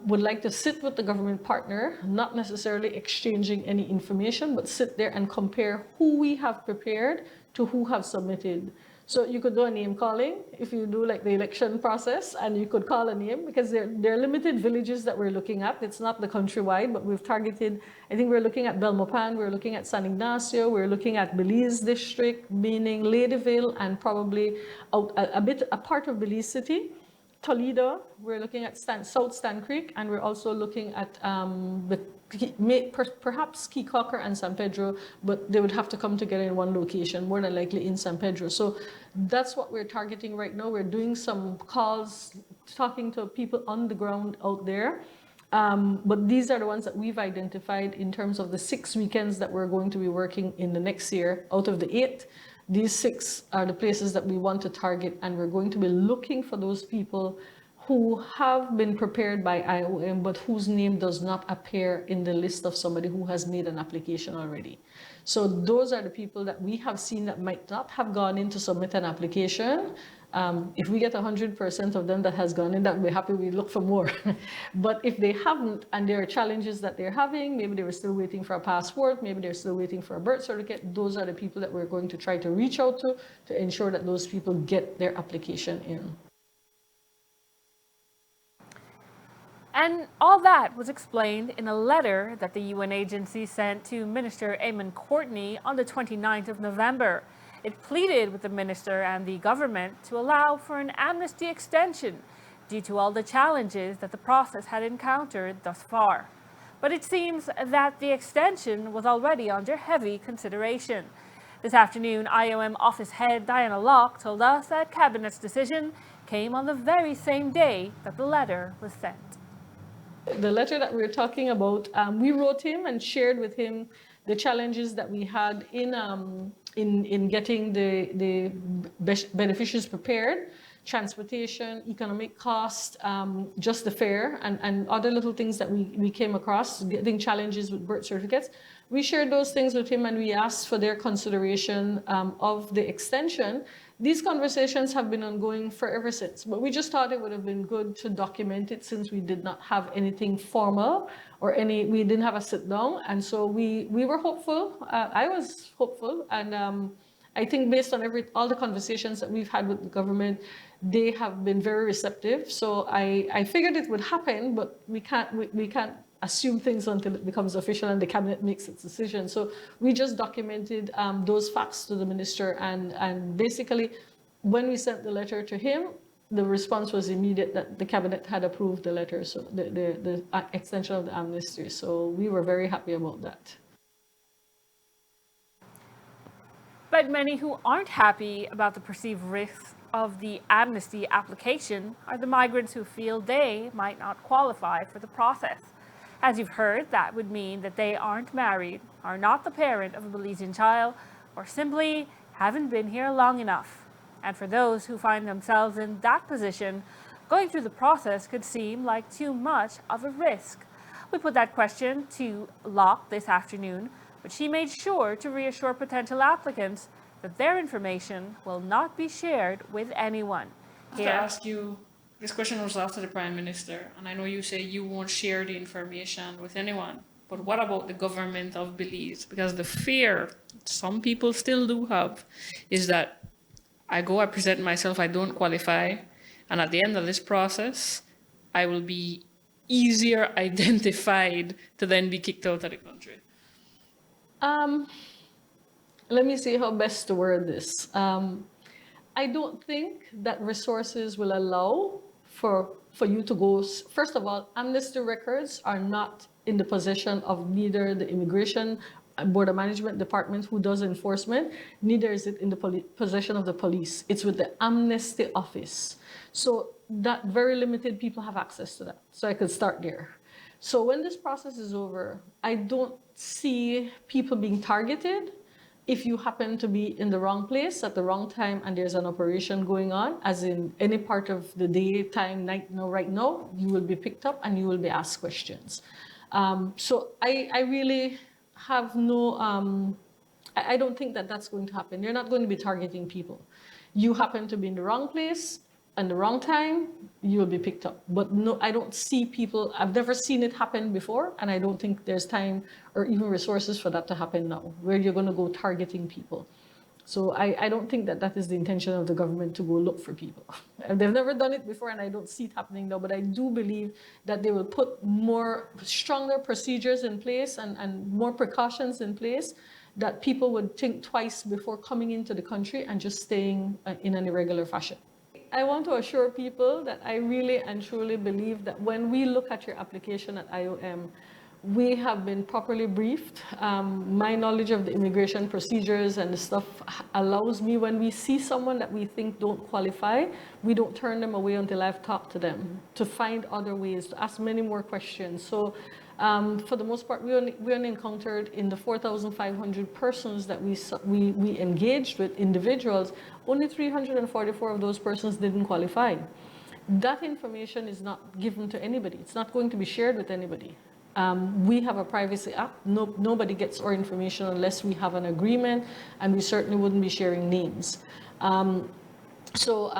would like to sit with the government partner, not necessarily exchanging any information, but sit there and compare who we have prepared to who have submitted. So you could do a name calling if you do like the election process, and you could call a name, because there are limited villages that we're looking at. It's not the countrywide, but we've targeted, I think we're looking at Belmopan, we're looking at San Ignacio, we're looking at Belize District, meaning Ladyville, and probably a part of Belize City. Toledo, we're looking at South Stan Creek, and we're also looking at perhaps Key Cocker and San Pedro, but they would have to come together in one location, more than likely in San Pedro. So that's what we're targeting right now. We're doing some calls, talking to people on the ground out there. But these are the ones that we've identified in terms of the 6 weekends that we're going to be working in the next year. Out of the 8, these 6 are the places that we want to target, and we're going to be looking for those people who have been prepared by IOM, but whose name does not appear in the list of somebody who has made an application already. So those are the people that we have seen that might not have gone in to submit an application. If we get 100% of them that has gone in, that we're happy, we look for more. But if they haven't, and there are challenges that they're having, maybe they were still waiting for a passport, maybe they're still waiting for a birth certificate, those are the people that we're going to try to reach out to ensure that those people get their application in. And all that was explained in a letter that the UN agency sent to Minister Eamon Courtney on the 29th of November. It pleaded with the minister and the government to allow for an amnesty extension due to all the challenges that the process had encountered thus far. But it seems that the extension was already under heavy consideration. This afternoon, IOM office head Diana Locke told us that Cabinet's decision came on the very same day that the letter was sent. The letter that we're talking about, we wrote him and shared with him the challenges that we had in getting the beneficiaries prepared, transportation, economic cost, just the fare, and other little things that we came across, getting challenges with birth certificates. We shared those things with him, and we asked for their consideration of the extension. These conversations have been ongoing for ever since, but we just thought it would have been good to document it, since we did not have anything formal or we didn't have a sit down. And so we were hopeful. I was hopeful. And I think based on all the conversations that we've had with the government, they have been very receptive. So I figured it would happen, but we can't assume things until it becomes official and the cabinet makes its decision. So we just documented those facts to the minister, and basically when we sent the letter to him, the response was immediate that the cabinet had approved the letter, so the extension of the amnesty. So we were very happy about that. But many who aren't happy about the perceived risks of the amnesty application are the migrants who feel they might not qualify for the process. As you've heard, that would mean that they aren't married, are not the parent of a Belizean child, or simply haven't been here long enough. And for those who find themselves in that position, going through the process could seem like too much of a risk. We put that question to Locke this afternoon, but she made sure to reassure potential applicants that their information will not be shared with anyone. To ask you, this question was asked to the Prime Minister, and I know you say you won't share the information with anyone, but what about the government of Belize? Because the fear some people still do have is that I present myself, I don't qualify, and at the end of this process, I will be easier identified to then be kicked out of the country. Let me see how best to word this. I don't think that resources will allow for you to go. First of all, amnesty records are not in the possession of neither the Immigration Border Management Department, who does enforcement, neither is it in the possession of the police. It's with the Amnesty Office. So that very limited people have access to that. So I could start there. So when this process is over, I don't see people being targeted If you happen to be in the wrong place at the wrong time and there's an operation going on, as in any part of the day, time, night, right now, you will be picked up and you will be asked questions. So I really have no, I don't think that that's going to happen. They're not going to be targeting people. You happen to be in the wrong place and the wrong time, you will be picked up. But no, I don't see people, I've never seen it happen before, and I don't think there's time or even resources for that to happen now, where you're going to go targeting people. So I don't think that that is the intention of the government, to go look for people. They've never done it before, and I don't see it happening now, but I do believe that they will put stronger procedures in place and more precautions in place, that people would think twice before coming into the country and just staying in an irregular fashion. I want to assure people that I really and truly believe that when we look at your application at IOM, we have been properly briefed. My knowledge of the immigration procedures and the stuff allows me, when we see someone that we think don't qualify, we don't turn them away until I've talked to them, to find other ways, to ask many more questions. So for the most part, we only encountered, in the 4,500 persons that we engaged with, individuals, only 344 of those persons didn't qualify. That information is not given to anybody. It's not going to be shared with anybody. We have a Privacy Act. Nobody gets our information unless we have an agreement, and we certainly wouldn't be sharing names. So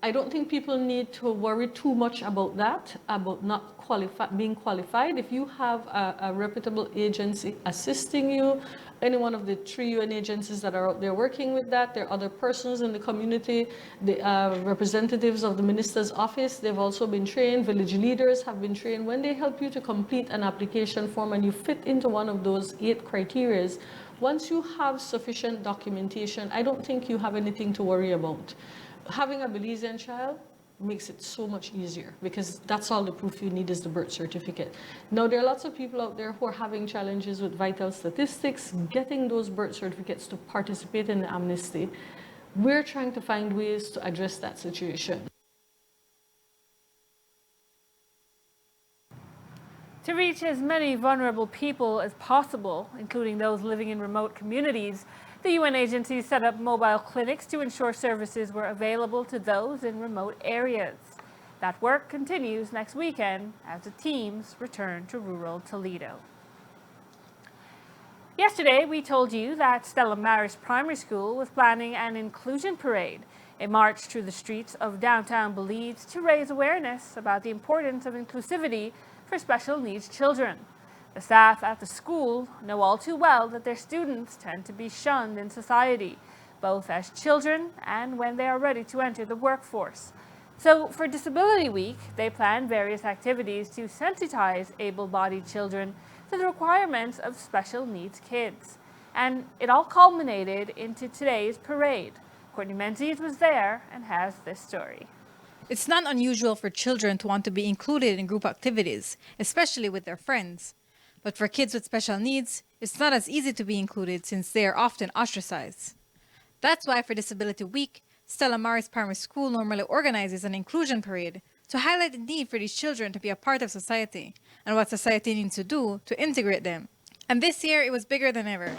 I don't think people need to worry too much about that, about not being qualified. If you have a reputable agency assisting you, any one of the 3 UN agencies that are out there working with that, there are other persons in the community, the representatives of the minister's office, they've also been trained, village leaders have been trained. When they help you to complete an application form and you fit into one of those 8 criteria, once you have sufficient documentation, I don't think you have anything to worry about. Having a Belizean child makes it so much easier, because that's all the proof you need is the birth certificate. Now, there are lots of people out there who are having challenges with vital statistics, getting those birth certificates to participate in the Amnesty. We're trying to find ways to address that situation. To reach as many vulnerable people as possible, including those living in remote communities, the UN agency set up mobile clinics to ensure services were available to those in remote areas. That work continues next weekend as the teams return to rural Toledo. Yesterday, we told you that Stella Maris Primary School was planning an inclusion parade, a march through the streets of downtown Belize to raise awareness about the importance of inclusivity for special needs children. The staff at the school know all too well that their students tend to be shunned in society, both as children and when they are ready to enter the workforce. So for Disability Week, they plan various activities to sensitize able-bodied children to the requirements of special needs kids. And it all culminated into today's parade. Courtney Menzies was there and has this story. It's not unusual for children to want to be included in group activities, especially with their friends. But for kids with special needs, it's not as easy to be included since they are often ostracized. That's why for Disability Week, Stella Maris Primary School normally organizes an inclusion parade to highlight the need for these children to be a part of society and what society needs to do to integrate them. And this year, it was bigger than ever,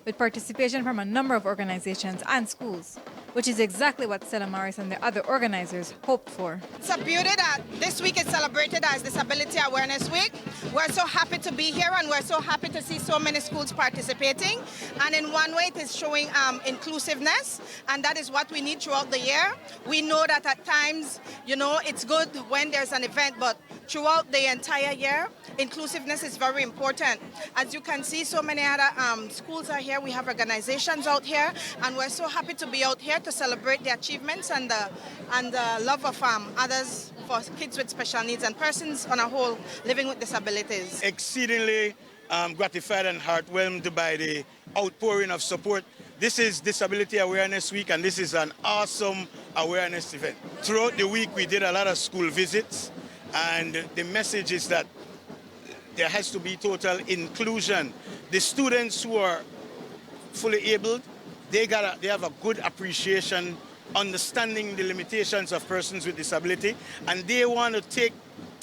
with participation from a number of organizations and schools, which is exactly what Stella Maris and the other organizers hoped for. It's a beauty that this week is celebrated as Disability Awareness Week. We're so happy to be here, and we're so happy to see so many schools participating. And in one way, it is showing inclusiveness, and that is what we need throughout the year. We know that at times, it's good when there's an event, but throughout the entire year, inclusiveness is very important. As you can see, so many other schools are here. We have organizations out here, and we're so happy to be out here to celebrate the achievements and the love of others for kids with special needs and persons on a whole living with disabilities. Exceedingly gratified and heartwarmed by the outpouring of support. This is Disability Awareness Week, and this is an awesome awareness event. Throughout the week, we did a lot of school visits, and the message is that there has to be total inclusion. The students who are fully abled, they have a good appreciation, understanding the limitations of persons with disability, and they want to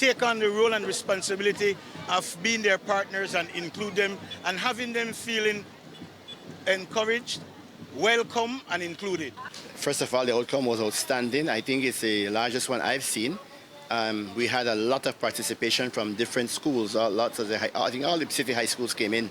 take on the role and responsibility of being their partners and include them and having them feeling encouraged, welcome and included. First of all, the outcome was outstanding. I think it's the largest one I've seen. We had a lot of participation from different schools. I think all the city high schools came in.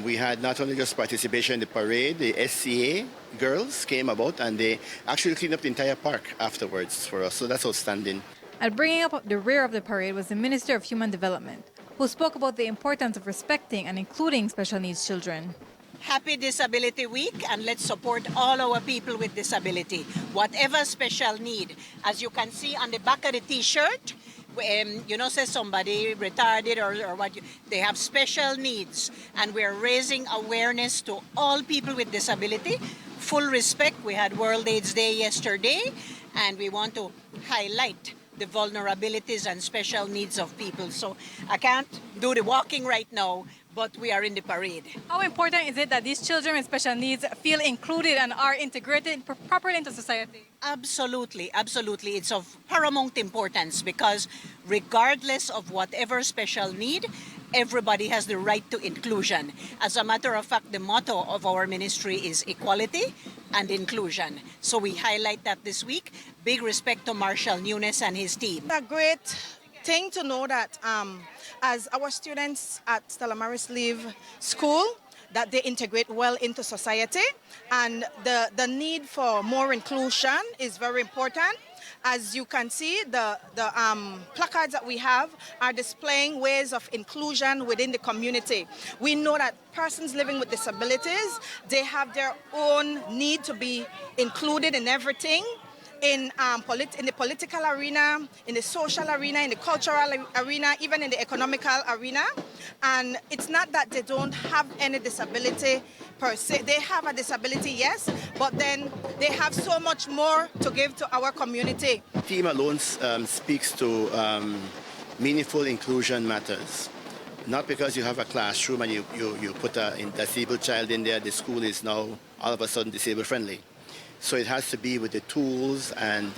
We had not only just participation in the parade, the SCA girls came about and they actually cleaned up the entire park afterwards for us. So that's outstanding. At bringing up the rear of the parade was the Minister of Human Development, who spoke about the importance of respecting and including special needs children. Happy Disability Week, and let's support all our people with disability, whatever special need. As you can see on the back of the T-shirt, say somebody retarded or what, they have special needs, and we're raising awareness to all people with disability. Full respect. We had World AIDS Day yesterday, and we want to highlight the vulnerabilities and special needs of people. So I can't do the walking right now, but we are in the parade. How important is it that these children with special needs feel included and are integrated properly into society? Absolutely, absolutely. It's of paramount importance because regardless of whatever special need, everybody has the right to inclusion. As a matter of fact, the motto of our ministry is equality and inclusion. So we highlight that this week. Big respect to Marshal Nunes and his team. A great thing to know that as our students at Stella Maris leave school, that they integrate well into society, and the need for more inclusion is very important. As you can see, the placards that we have are displaying ways of inclusion within the community. We know that persons living with disabilities, they have their own need to be included in everything. In the political arena, in the social arena, in the cultural arena, even in the economical arena. And it's not that they don't have any disability per se. They have a disability, yes, but then they have so much more to give to our community. Team alone speaks to meaningful inclusion matters. Not because you have a classroom and you put a disabled child in there, the school is now all of a sudden disabled friendly. So it has to be with the tools and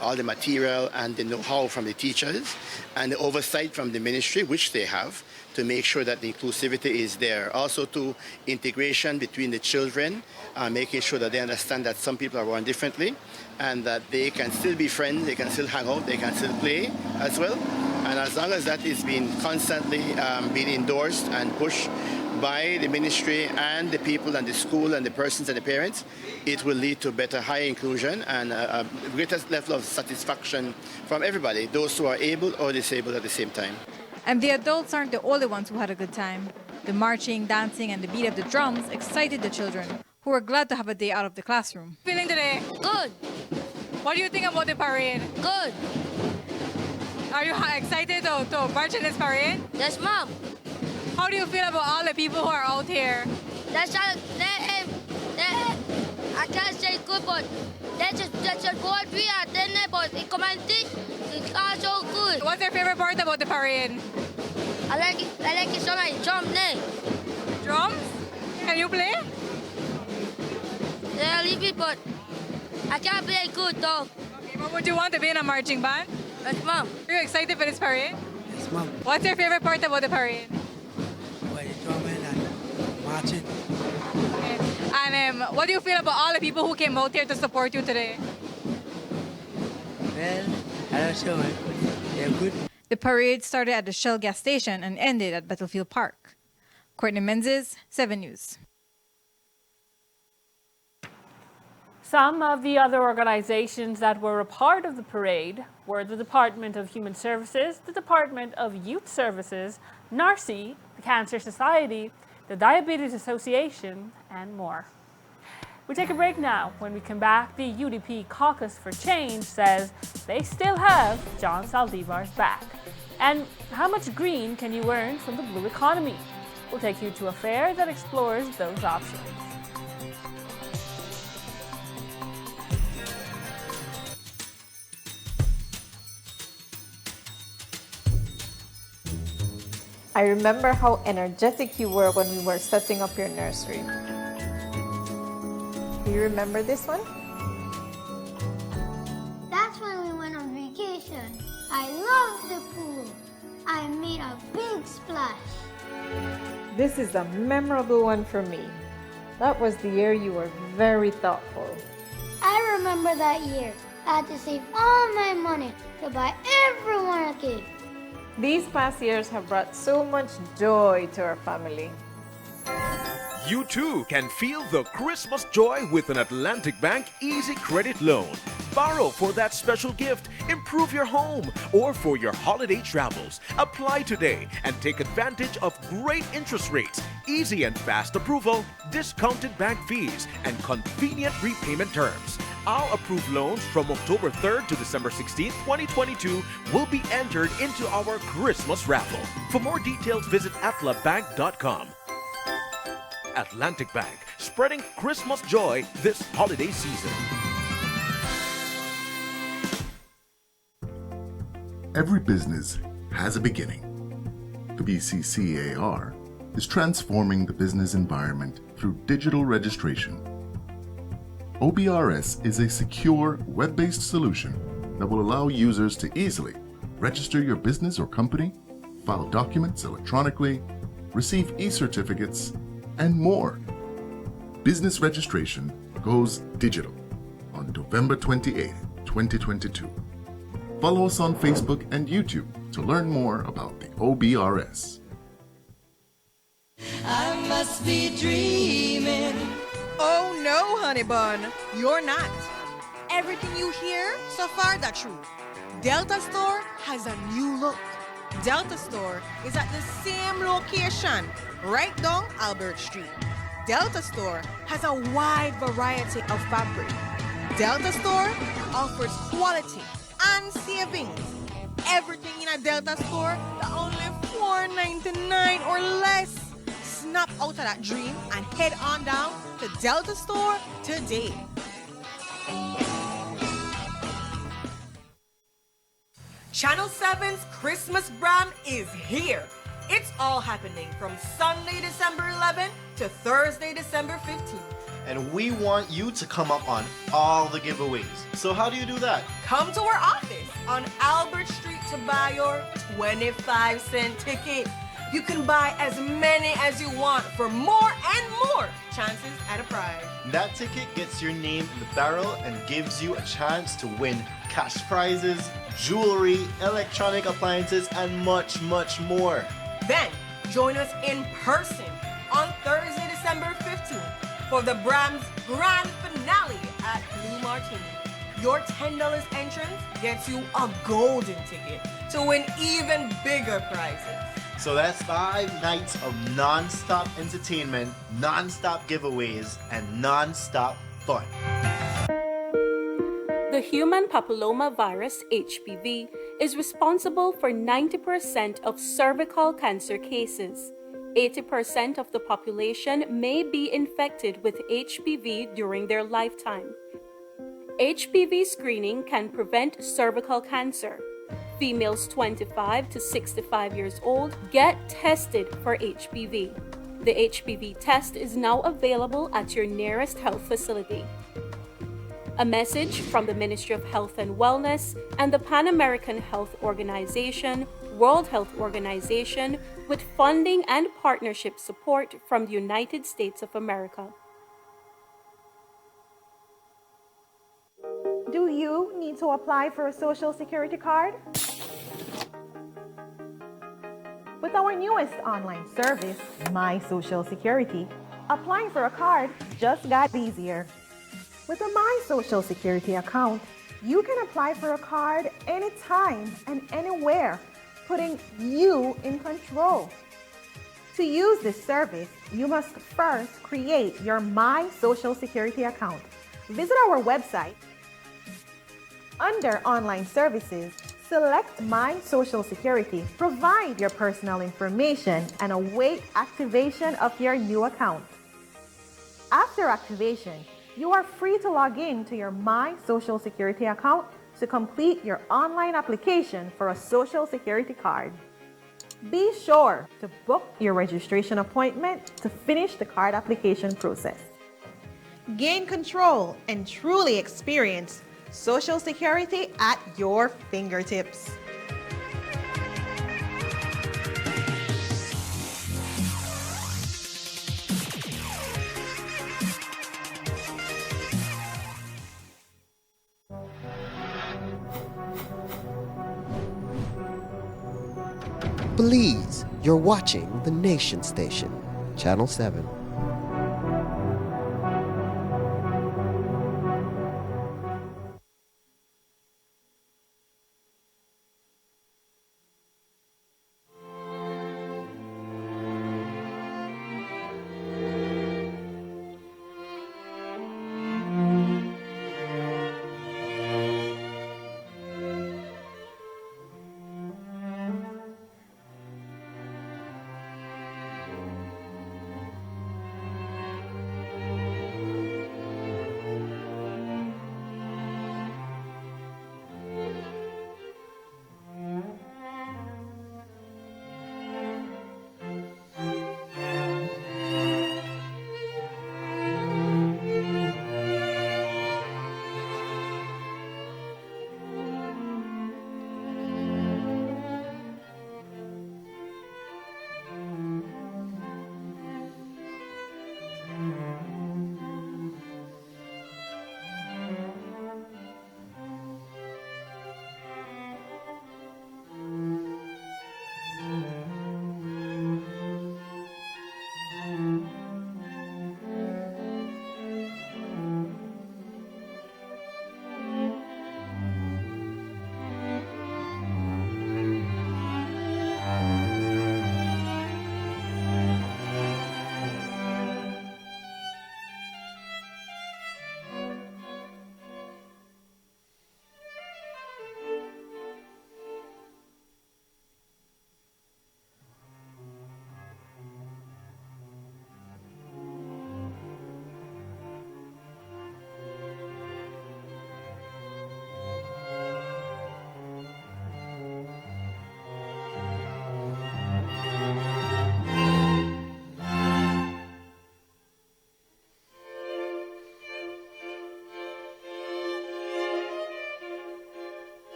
all the material and the know-how from the teachers and the oversight from the ministry, which they have, to make sure that the inclusivity is there. Also to integration between the children, making sure that they understand that some people are born differently and that they can still be friends, they can still hang out, they can still play as well. And as long as that is being constantly being endorsed and pushed by the ministry and the people and the school and the persons and the parents, it will lead to better, higher inclusion and a greater level of satisfaction from everybody, those who are able or disabled at the same time. And the adults aren't the only ones who had a good time. The marching, dancing, and the beat of the drums excited the children, who were glad to have a day out of the classroom. Feeling today? Good. What do you think about the parade? Good. Are you excited to march in this parade? Yes, Mom. How do you feel about all the people who are out here? I can't say good, but that's just go we are then, but the community is also good. What's your favorite part about the parade? I like it so much. Drums? Can you play? Yeah, a little bit, but I can't play good though. Okay, but would you want to be in a marching band? Yes, Mom. Are you excited for this parade? Yes, Mom. What's your favorite part about the parade? Drumming and marching. Okay. And what do you feel about all the people who came out here to support you today? Well, I don't know. They're good. The parade started at the Shell gas station and ended at Battlefield Park. Courtney Menzies, 7 News. Some of the other organizations that were a part of the parade were the Department of Human Services, the Department of Youth Services, NARCY, the Cancer Society, the Diabetes Association, and more. We take a break now. When we come back, the UDP Caucus for Change says they still have John Saldivar's back. And how much green can you earn from the blue economy? We'll take you to a fair that explores those options. I remember how energetic you were when we were setting up your nursery. Do you remember this one? That's when we went on vacation. I love This is a memorable one for me. That was the year you were very thoughtful. I remember that year. I had to save all my money to buy everyone a cake. These past years have brought so much joy to our family. You too can feel the Christmas joy with an Atlantic Bank Easy Credit Loan. Borrow for that special gift, improve your home, or for your holiday travels. Apply today and take advantage of great interest rates, easy and fast approval, discounted bank fees, and convenient repayment terms. Our approved loans from October 3rd to December 16th, 2022 will be entered into our Christmas raffle. For more details, visit atlabank.com. Atlantic Bank, spreading Christmas joy this holiday season. Every business has a beginning. The BCCAR is transforming the business environment through digital registration. OBRS is a secure, web-based solution that will allow users to easily register your business or company, file documents electronically, receive e-certificates, and more. Business registration goes digital on November 28, 2022. Follow us on Facebook and YouTube to learn more about the OBRS. I must be dreaming. Oh no, honey bun, you're not. Everything you hear so far, that's true. Delta Store has a new look. Delta Store is at the same location, right down Albert Street. Delta Store has a wide variety of fabric. Delta Store offers quality and savings. Everything in a Delta Store at only $4.99 or less. Snap out of that dream and head on down to Delta Store today. Channel 7's Christmas brand is here. It's all happening from Sunday, December 11th to Thursday, December 15th. And we want you to come up on all the giveaways. So how do you do that? Come to our office on Albert Street to buy your 25-cent ticket. You can buy as many as you want for more and more chances at a prize. That ticket gets your name in the barrel and gives you a chance to win cash prizes, jewelry, electronic appliances, and much, much more. Then, join us in person on Thursday, December 15th for the Brahms Grand Finale at Blue Martini. Your $10 entrance gets you a golden ticket to win even bigger prizes. So that's 5 nights of non-stop entertainment, non-stop giveaways, and non-stop fun. The human papilloma virus, HPV, is responsible for 90% of cervical cancer cases. 80% of the population may be infected with HPV during their lifetime. HPV screening can prevent cervical cancer. Females 25 to 65 years old get tested for HPV. The HPV test is now available at your nearest health facility. A message from the Ministry of Health and Wellness and the Pan American Health Organization, World Health Organization, with funding and partnership support from the United States of America. Do you need to apply for a Social Security card? With our newest online service, My Social Security, applying for a card just got easier. With a My Social Security account, you can apply for a card anytime and anywhere, putting you in control. To use this service, you must first create your My Social Security account. Visit our website. Under Online Services, select My Social Security, provide your personal information, and await activation of your new account. After activation, you are free to log in to your My Social Security account to complete your online application for a Social Security card. Be sure to book your registration appointment to finish the card application process. Gain control and truly experience Social Security at your fingertips. Please, you're watching the Nation Station, Channel 7.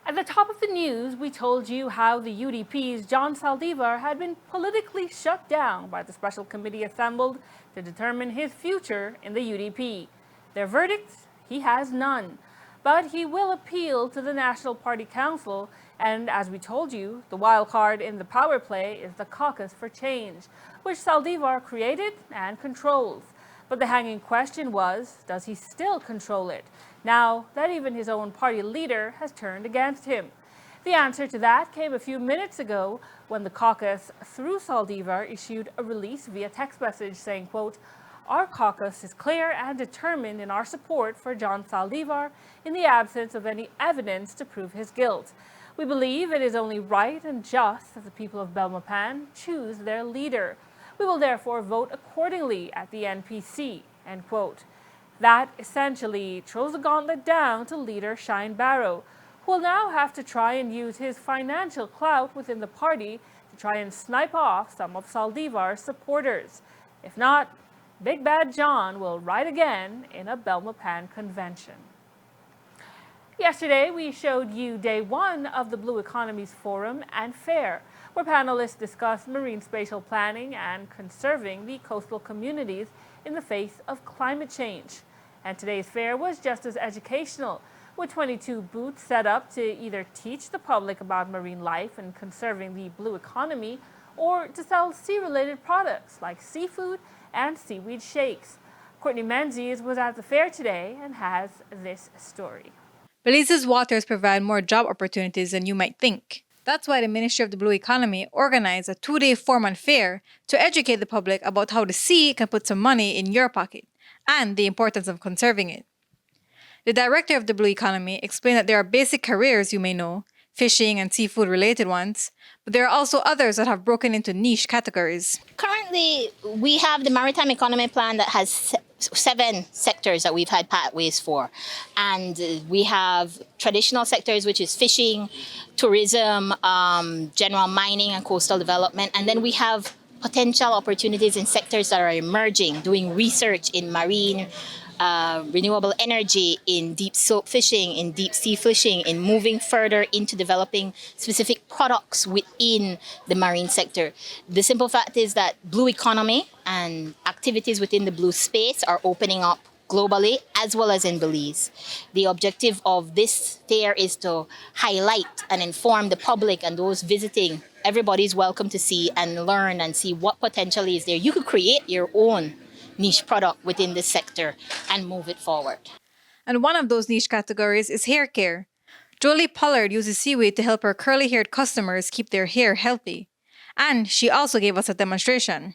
At the top of the news, we told you how the UDP's John Saldivar had been politically shut down by the special committee assembled to determine his future in the UDP. Their verdict? He has none. But he will appeal to the National Party Council, and as we told you, the wild card in the power play is the Caucus for Change, which Saldivar created and controls. But the hanging question was, does he still control it, now that even his own party leader has turned against him? The answer to that came a few minutes ago when the caucus, through Saldivar, issued a release via text message saying, quote, "Our caucus is clear and determined in our support for John Saldivar in the absence of any evidence to prove his guilt. We believe it is only right and just that the people of Belmopan choose their leader. We will therefore vote accordingly at the NPC," end quote. That essentially throws the gauntlet down to leader Shine Barrow, who will now have to try and use his financial clout within the party to try and snipe off some of Saldivar's supporters. If not, Big Bad John will ride again in a Belmopan convention. Yesterday, we showed you day one of the Blue Economies Forum and Fair, where panelists discussed marine spatial planning and conserving the coastal communities in the face of climate change. And today's fair was just as educational, with 22 booths set up to either teach the public about marine life and conserving the blue economy, or to sell sea-related products like seafood and seaweed shakes. Courtney Menzies was at the fair today and has this story. Belize's waters provide more job opportunities than you might think. That's why the Ministry of the Blue Economy organized a 2-day forum and fair to educate the public about how the sea can put some money in your pocket and the importance of conserving it. The director of the Blue Economy explained that there are basic careers you may know, fishing and seafood related ones, but there are also others that have broken into niche categories. Currently, we have the Maritime Economy Plan that has 7 sectors that we've had pathways for. And we have traditional sectors, which is fishing, tourism, general mining and coastal development. And then we have potential opportunities in sectors that are emerging, doing research in marine, renewable energy, in deep soap fishing, in deep sea fishing, in moving further into developing specific products within the marine sector. The simple fact is that blue economy and activities within the blue space are opening up globally as well as in Belize. The objective of this fair is to highlight and inform the public and those visiting. Everybody's welcome to see and learn and see what potential is there. You could create your own niche product within this sector and move it forward. And one of those niche categories is hair care. Jolie Pollard uses seaweed to help her curly-haired customers keep their hair healthy. And she also gave us a demonstration.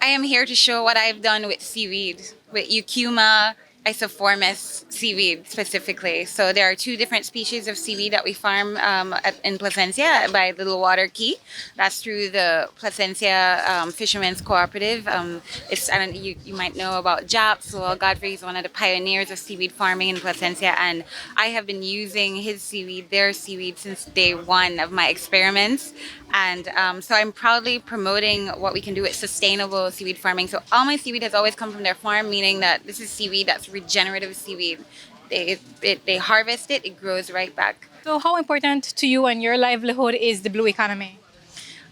I am here to show what I've done with seaweed, with Eucuma isoformis seaweed specifically. So there are 2 different species of seaweed that we farm in Placencia by Little Water Key. That's through the Placencia Fishermen's Cooperative. You might know about Japs. Well, Godfrey is one of the pioneers of seaweed farming in Placencia, and I have been using his seaweed, their seaweed, since day one of my experiments. And so I'm proudly promoting what we can do with sustainable seaweed farming. So all my seaweed has always come from their farm, meaning that this is seaweed that's regenerative seaweed. They harvest it, it grows right back. So how important to you and your livelihood is the blue economy?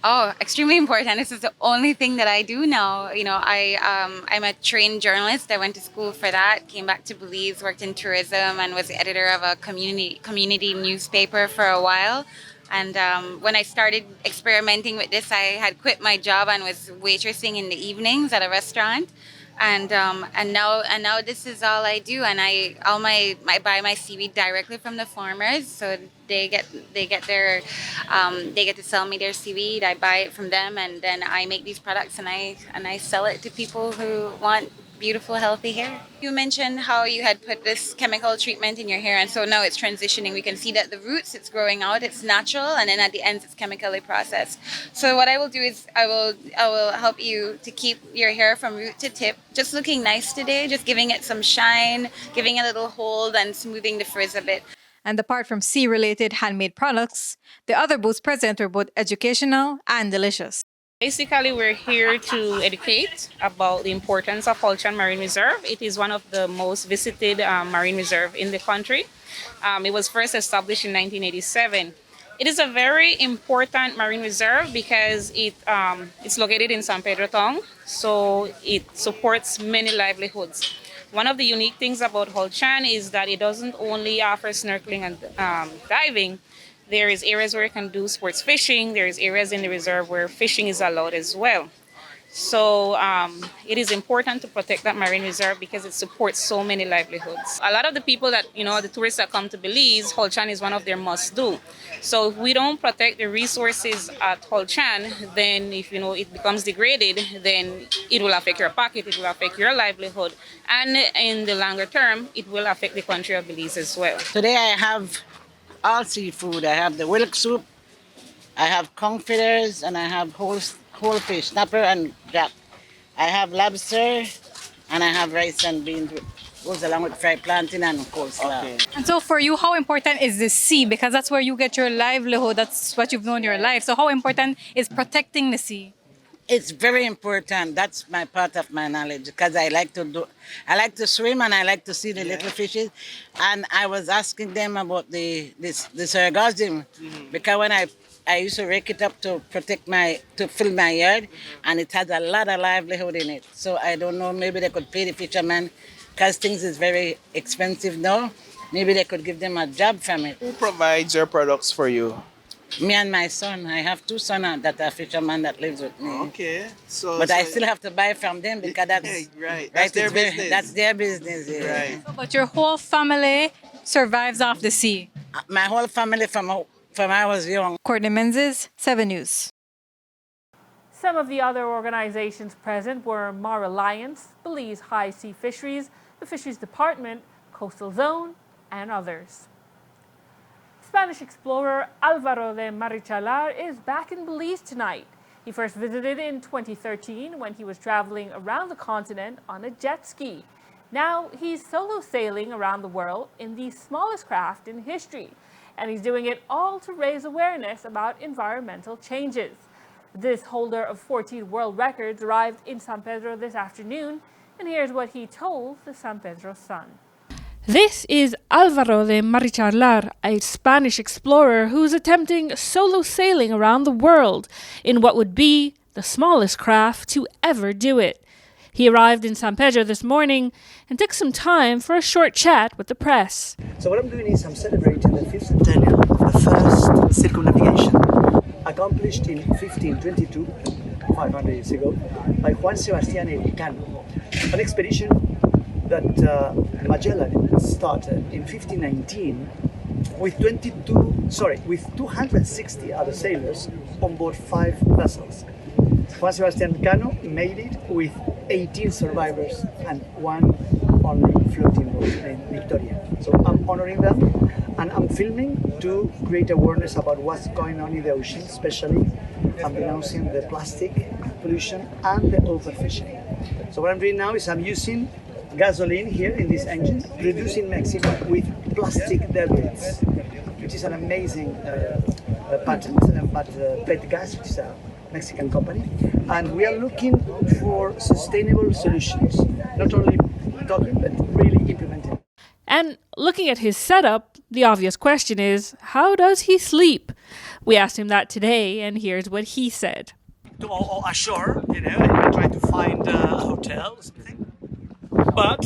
Oh, extremely important. This is the only thing that I do now. You know, I'm a trained journalist. I went to school for that, came back to Belize, worked in tourism, and was the editor of a community newspaper for a while. And when I started experimenting with this, I had quit my job and was waitressing in the evenings at a restaurant. And now this is all I do. And I buy my seaweed directly from the farmers, so they get to sell me their seaweed. I buy it from them, and then I make these products and I sell it to people who want beautiful, healthy hair. You mentioned how you had put this chemical treatment in your hair, and so now it's transitioning. We can see that the roots, it's growing out, it's natural, and then at the ends, it's chemically processed. So what I will do is I will help you to keep your hair from root to tip, just looking nice today, just giving it some shine, giving a little hold, and smoothing the frizz a bit. And apart from sea-related handmade products, the other booths present were both educational and delicious. Basically, we're here to educate about the importance of Holchan Marine Reserve. It is one of the most visited marine reserve in the country. It was first established in 1987. It is a very important marine reserve because it's located in San Pedro town, so it supports many livelihoods. One of the unique things about Holchan is that it doesn't only offer snorkeling and diving. There is areas where you can do sports fishing. There is areas in the reserve where fishing is allowed as well. So it is important to protect that marine reserve because it supports so many livelihoods. A lot of the people that, the tourists that come to Belize, Holchan is one of their must-do. So if we don't protect the resources at Holchan, then if, it becomes degraded, then it will affect your pocket, it will affect your livelihood. And in the longer term, it will affect the country of Belize as well. Today I have all seafood. I have the wilk soup, I have conch feathers, and I have whole fish, snapper and jack. I have lobster, and I have rice and beans, goes along with fried plantain and coleslaw. Okay. And so for you, how important is the sea? Because that's where you get your livelihood. That's what you've known your life. So how important is protecting the sea? It's very important. That's my part of my knowledge because I like to swim and I like to see the little fishes. And I was asking them about the sargassum because when I used to rake it up to fill my yard, and it has a lot of livelihood in it. So I don't know, maybe they could pay the fishermen because things is very expensive now. Maybe they could give them a job from it. Who provides your products for you? Me and my son. I have two sons that are fishermen that lives with me. Okay. But I still have to buy from them because that's right. That's their business. That's their business. Yeah. Right. But your whole family survives off the sea. My whole family from I was young. Courtney Menzies, 7 News. Some of the other organizations present were Mar Alliance, Belize High Sea Fisheries, the Fisheries Department, Coastal Zone, and others. Spanish explorer Alvaro de Marichalar is back in Belize tonight. He first visited in 2013 when he was traveling around the continent on a jet ski. Now he's solo sailing around the world in the smallest craft in history, and he's doing it all to raise awareness about environmental changes. This holder of 14 world records arrived in San Pedro this afternoon, and here's what he told the San Pedro Sun. This is Alvaro de Marichalar, a Spanish explorer who's attempting solo sailing around the world in what would be the smallest craft to ever do it. He arrived in San Pedro this morning and took some time for a short chat with the press. So what I'm doing is I'm celebrating the 5th centennial of the first circumnavigation accomplished in 1522, 500 years ago, by Juan Sebastián Elcano, an expedition that Magellan started in 1519 with 260 other sailors on board 5 vessels. Juan Sebastián Elcano made it with 18 survivors and 1 only floating boat named Victoria. So I'm honoring them and I'm filming to create awareness about what's going on in the ocean, especially I'm denouncing the plastic pollution and the overfishing. So what I'm doing now is I'm using gasoline here in this engine, produced in Mexico with plastic debris, which is an amazing patent, but PET gas, which is a Mexican company, and we are looking for sustainable solutions, not only talking, but really implementing. And looking at his setup, the obvious question is, how does he sleep? We asked him that today, and here's what he said. To ashore, and try to find a hotel or something. But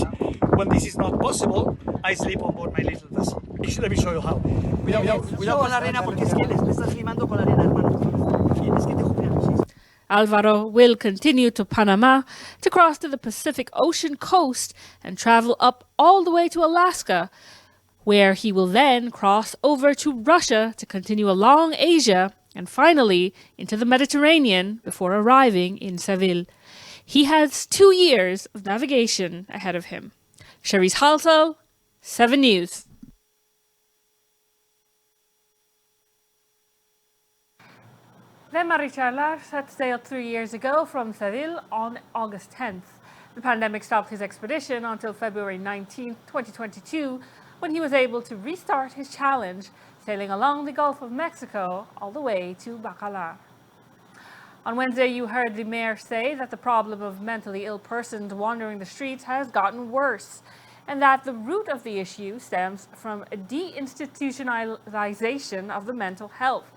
when this is not possible, I sleep on board my little vessel. Let me show you how. Cuidado con la arena porque es que le estás limando con la arena, hermano. Es que te jopean. Alvaro will continue to Panama to cross to the Pacific Ocean coast and travel up all the way to Alaska, where he will then cross over to Russia to continue along Asia and finally into the Mediterranean before arriving in Seville. He has 2 years of navigation ahead of him. Cherise Halsall, 7 News. The Marichalar set sail 3 years ago from Seville on August 10th. The pandemic stopped his expedition until February 19, 2022, when he was able to restart his challenge, sailing along the Gulf of Mexico all the way to Bacalar. On Wednesday, you heard the mayor say that the problem of mentally ill persons wandering the streets has gotten worse, and that the root of the issue stems from a deinstitutionalization of the mental health.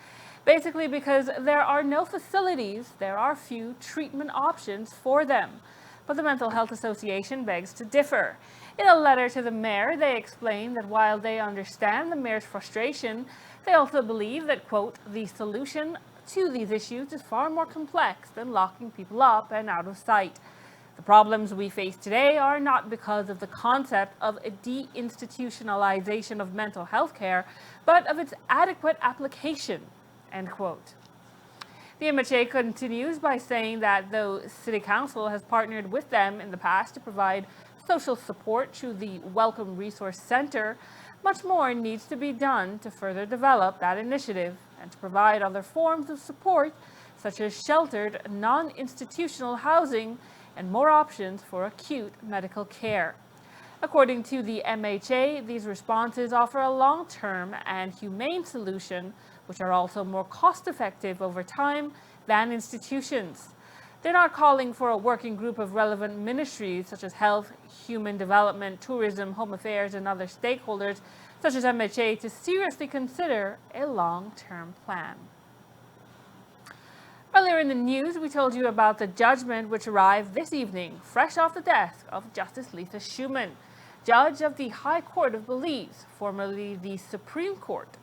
Basically because there are no facilities, there are few treatment options for them. But the Mental Health Association begs to differ. In a letter to the mayor, they explain that while they understand the mayor's frustration, they also believe that, quote, the solution to these issues is far more complex than locking people up and out of sight. The problems we face today are not because of the concept of a deinstitutionalization of mental health care, but of its adequate application, end quote. The MHA continues by saying that though City Council has partnered with them in the past to provide social support through the Welcome Resource Center, much more needs to be done to further develop that initiative and to provide other forms of support, such as sheltered, non-institutional housing and more options for acute medical care. According to the MHA, these responses offer a long-term and humane solution, which are also more cost-effective over time than institutions. They're not calling for a working group of relevant ministries such as health, human development, tourism, home affairs, and other stakeholders such as MHA to seriously consider a long-term plan. Earlier in the news, we told you about the judgment which arrived this evening, fresh off the desk of Justice Lisa Schumann, judge of the High Court of Belize, formerly the Supreme Court.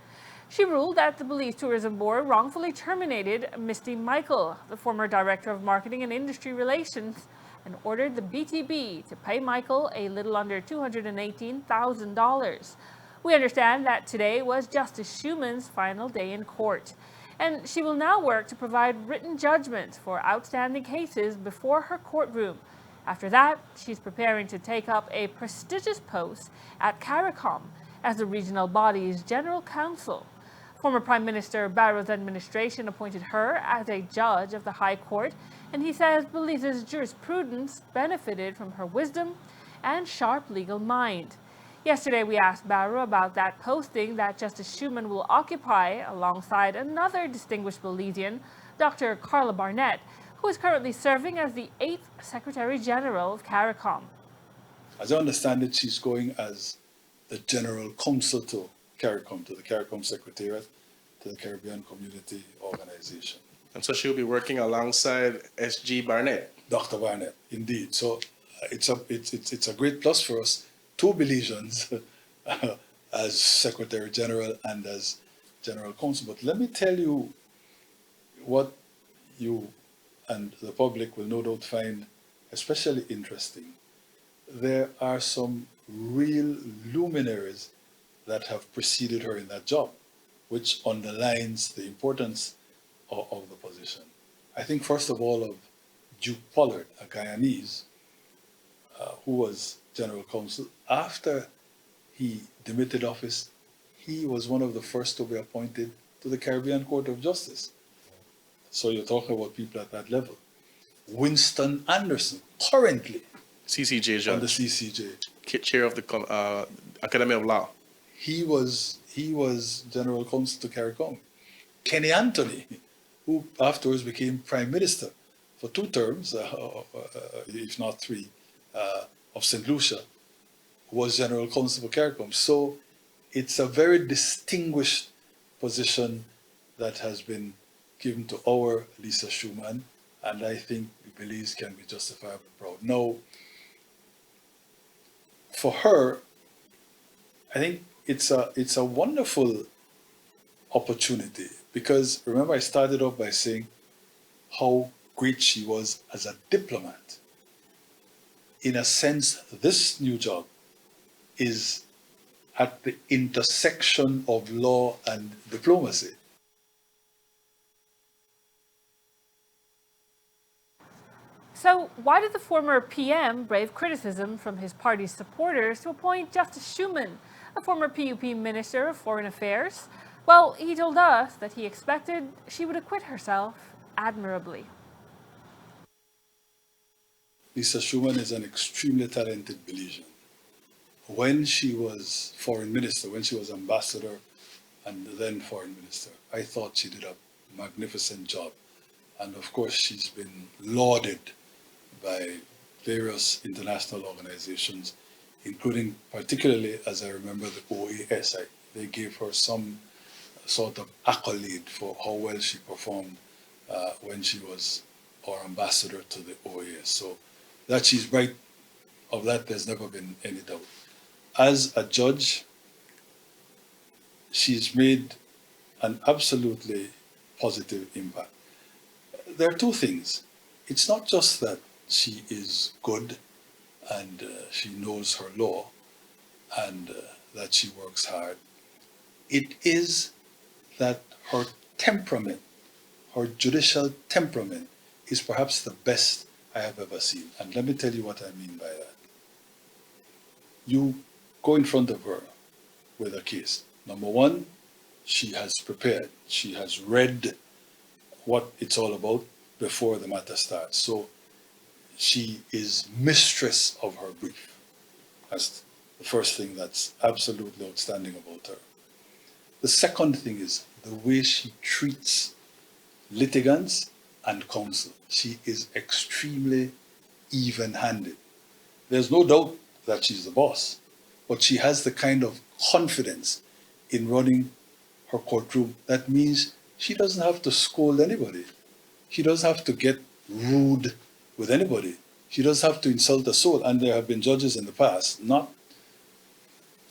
She ruled that the Belize Tourism Board wrongfully terminated Misty Michael, the former Director of Marketing and Industry Relations, and ordered the BTB to pay Michael a little under $218,000. We understand that today was Justice Schumann's final day in court, and she will now work to provide written judgments for outstanding cases before her courtroom. After that, she's preparing to take up a prestigious post at CARICOM as the regional body's general counsel. Former Prime Minister Barrow's administration appointed her as a judge of the High Court, and he says Belize's jurisprudence benefited from her wisdom and sharp legal mind. Yesterday, we asked Barrow about that posting that Justice Schumann will occupy alongside another distinguished Belizean, Dr. Carla Barnett, who is currently serving as the 8th Secretary General of CARICOM. As I understand it, she's going as the General Counsel to CARICOM, to the CARICOM Secretariat, to the Caribbean Community Organization. And so she'll be working alongside S.G. Barnett. Dr. Barnett, indeed. So it's a great plus for us, two Belizeans as Secretary General and as General Counsel. But let me tell you what you and the public will no doubt find especially interesting. There are some real luminaries that have preceded her in that job, which underlines the importance of the position. I think first of all of Duke Pollard, a Guyanese, who was General Counsel. After he demitted office, he was one of the first to be appointed to the Caribbean Court of Justice. So you're talking about people at that level. Winston Anderson, currently CCJ judge. On the CCJ. Chair of the Academy of Law. He was General Counsel to CARICOM. Kenny Anthony, who afterwards became Prime Minister for 2 terms, if not 3, of St. Lucia, was General Counsel for CARICOM. So it's a very distinguished position that has been given to our Lisa Schumann, and I think Belize can be justifiably proud. Now, for her, I think it's a wonderful opportunity, because remember I started off by saying how great she was as a diplomat. In a sense, this new job is at the intersection of law and diplomacy. So why did the former PM brave criticism from his party's supporters to appoint Justice Schumann, a former PUP Minister of Foreign Affairs? Well, he told us that he expected she would acquit herself admirably. Lisa Schumann is an extremely talented Belizean. When she was Foreign Minister, when she was Ambassador and then Foreign Minister, I thought she did a magnificent job And of course, she's been lauded by various international organizations, including particularly, as I remember, the OAS. They gave her some sort of accolade for how well she performed when she was our ambassador to the OAS. So that she's bright, of that there's never been any doubt. As a judge, she's made an absolutely positive impact. There are two things. It's not just that she is good and she knows her law and that she works hard. It is that her temperament, her judicial temperament, is perhaps the best I have ever seen. And let me tell you what I mean by that. You go in front of her with a case. Number one, she has prepared. She has read what it's all about before the matter starts. So she is mistress of her brief. That's the first thing that's absolutely outstanding about her. The second thing is the way she treats litigants and counsel. She is extremely even-handed. There's no doubt that she's the boss, but she has the kind of confidence in running her courtroom that means she doesn't have to scold anybody. She doesn't have to get rude with anybody. She doesn't have to insult a soul. And there have been judges in the past, not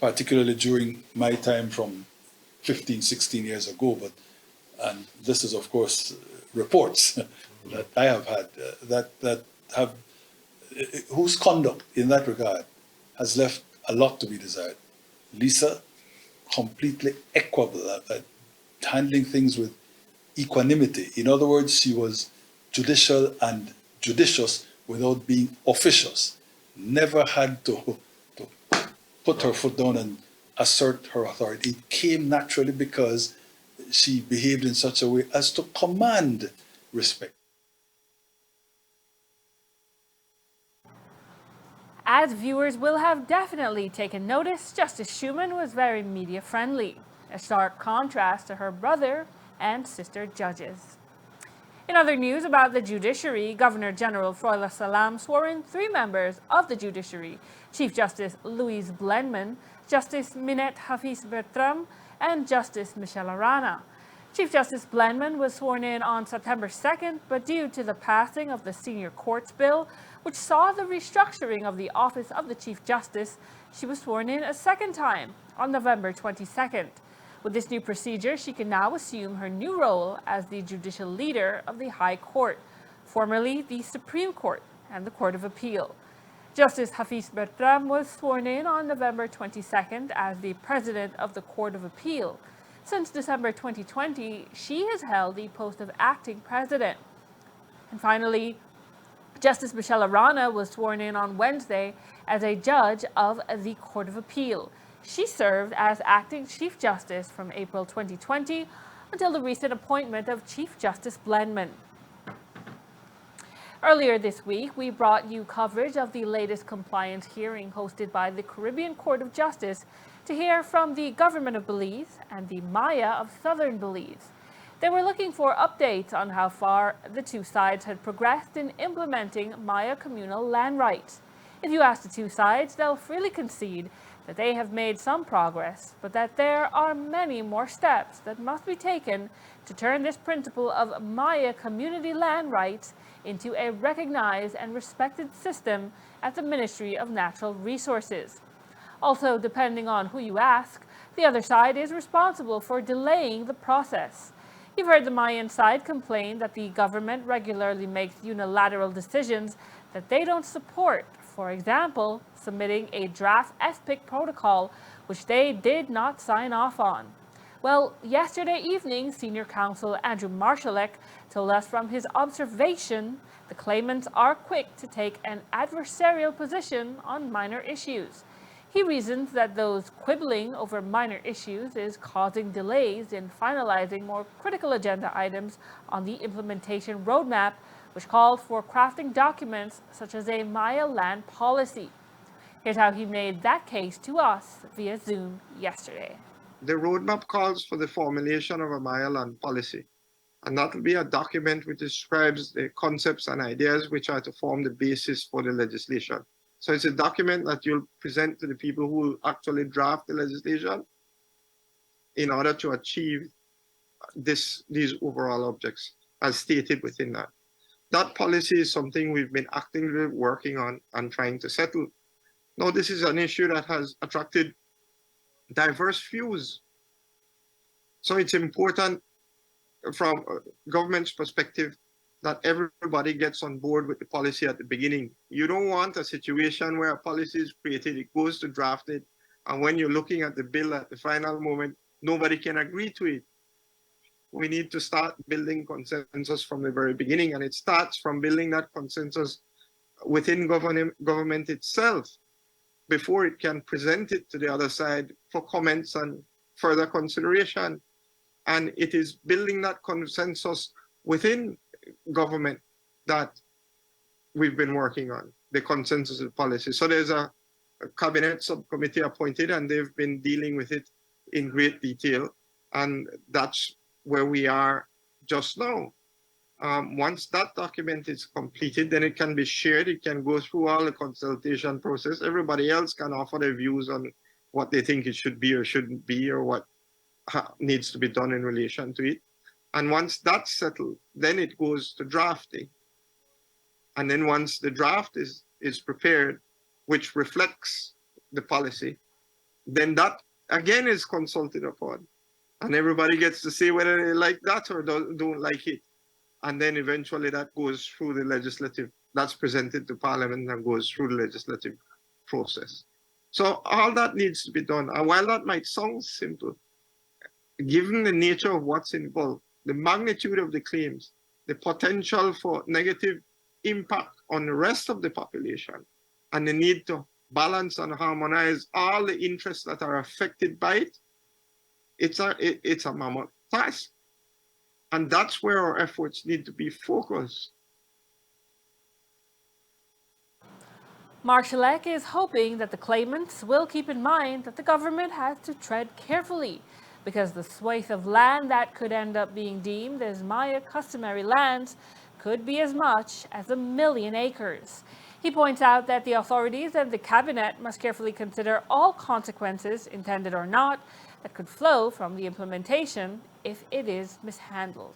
particularly during my time from 15, 16 years ago, but, and this is of course reports that I have had that have, whose conduct in that regard has left a lot to be desired. Lisa, completely equable at handling things with equanimity. In other words, she was judicial and judicious without being officious. Never had to put her foot down and assert her authority. It came naturally because she behaved in such a way as to command respect. As viewers will have definitely taken notice, Justice Schumann was very media-friendly, a stark contrast to her brother and sister judges. In other news about the judiciary, Governor General Froila Salam swore in 3 members of the judiciary: Chief Justice Louise Blenman, Justice Minette Hafiz-Bertram, and Justice Michelle Arana. Chief Justice Blenman was sworn in on September 2nd, but due to the passing of the Senior Courts Bill, which saw the restructuring of the office of the Chief Justice, she was sworn in a second time on November 22nd. With this new procedure, she can now assume her new role as the judicial leader of the High Court, formerly the Supreme Court and the Court of Appeal. Justice Hafiz Bertram was sworn in on November 22nd as the president of the Court of Appeal. Since December 2020, she has held the post of acting president. And finally, Justice Michelle Arana was sworn in on Wednesday as a judge of the Court of Appeal. She served as acting Chief Justice from April 2020 until the recent appointment of Chief Justice Blenman. Earlier this week, we brought you coverage of the latest compliance hearing hosted by the Caribbean Court of Justice to hear from the government of Belize and the Maya of southern Belize. They were looking for updates on how far the two sides had progressed in implementing Maya communal land rights. If you ask the two sides, they'll freely concede that they have made some progress, but that there are many more steps that must be taken to turn this principle of Maya community land rights into a recognized and respected system at the Ministry of Natural Resources. Also, depending on who you ask, the other side is responsible for delaying the process. You've heard the Mayan side complain that the government regularly makes unilateral decisions that they don't support. For example, submitting a draft FPIC protocol, which they did not sign off on. Well, yesterday evening, Senior Counsel Andrew Marichalar told us from his observation the claimants are quick to take an adversarial position on minor issues. He reasons that those quibbling over minor issues is causing delays in finalizing more critical agenda items on the implementation roadmap, which called for crafting documents such as a Maya land policy. Here's how he made that case to us via Zoom yesterday. The roadmap calls for the formulation of a Maya land policy. And that will be a document which describes the concepts and ideas which are to form the basis for the legislation. So it's a document that you'll present to the people who will actually draft the legislation in order to achieve these overall objects as stated within that. That policy is something we've been actively working on and trying to settle. Now, this is an issue that has attracted diverse views. So it's important from a government's perspective that everybody gets on board with the policy at the beginning. You don't want a situation where a policy is created, it goes to drafted, and when you're looking at the bill at the final moment, nobody can agree to it. We need to start building consensus from the very beginning, and it starts from building that consensus within government itself before it can present it to the other side for comments and further consideration. And it is building that consensus within government that we've been working on, the consensus of policy. So there's a cabinet subcommittee appointed, and they've been dealing with it in great detail. And that's where we are just now. Once that document is completed, then it can be shared. It can go through all the consultation process. Everybody else can offer their views on what they think it should be or shouldn't be, or what needs to be done in relation to it. And once that's settled, then it goes to drafting. And then once the draft is prepared, which reflects the policy, then that again is consulted upon. And everybody gets to say whether they like that or don't like it. And then eventually that goes through the legislative, that's presented to Parliament and goes through the legislative process. So all that needs to be done. And while that might sound simple, given the nature of what's involved, the magnitude of the claims, the potential for negative impact on the rest of the population, and the need to balance and harmonize all the interests that are affected by it, it's a mammoth task. And that's where our efforts need to be focused. Marichalar is hoping that the claimants will keep in mind that the government has to tread carefully, because the swathe of land that could end up being deemed as Maya customary lands could be as much as 1 million acres. He points out that the authorities and the cabinet must carefully consider all consequences, intended or not, that could flow from the implementation if it is mishandled.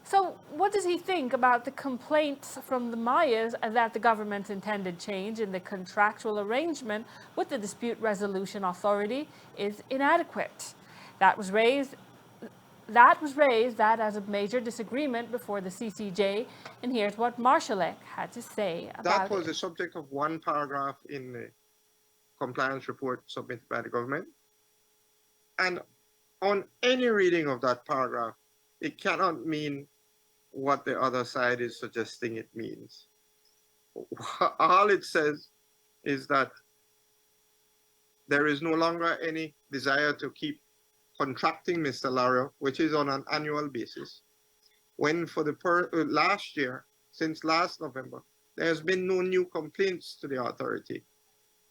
So what does he think about the complaints from the Mayas that the government's intended change in the contractual arrangement with the Dispute Resolution Authority is inadequate? That was raised as a major disagreement before the CCJ, and here's what Marichalar had to say about that was the subject of one paragraph in the compliance report submitted by the government. And on any reading of that paragraph, it cannot mean what the other side is suggesting it means. All it says is that there is no longer any desire to keep contracting Mr. Lara, which is on an annual basis, when for the last year, since last November, there has been no new complaints to the authority.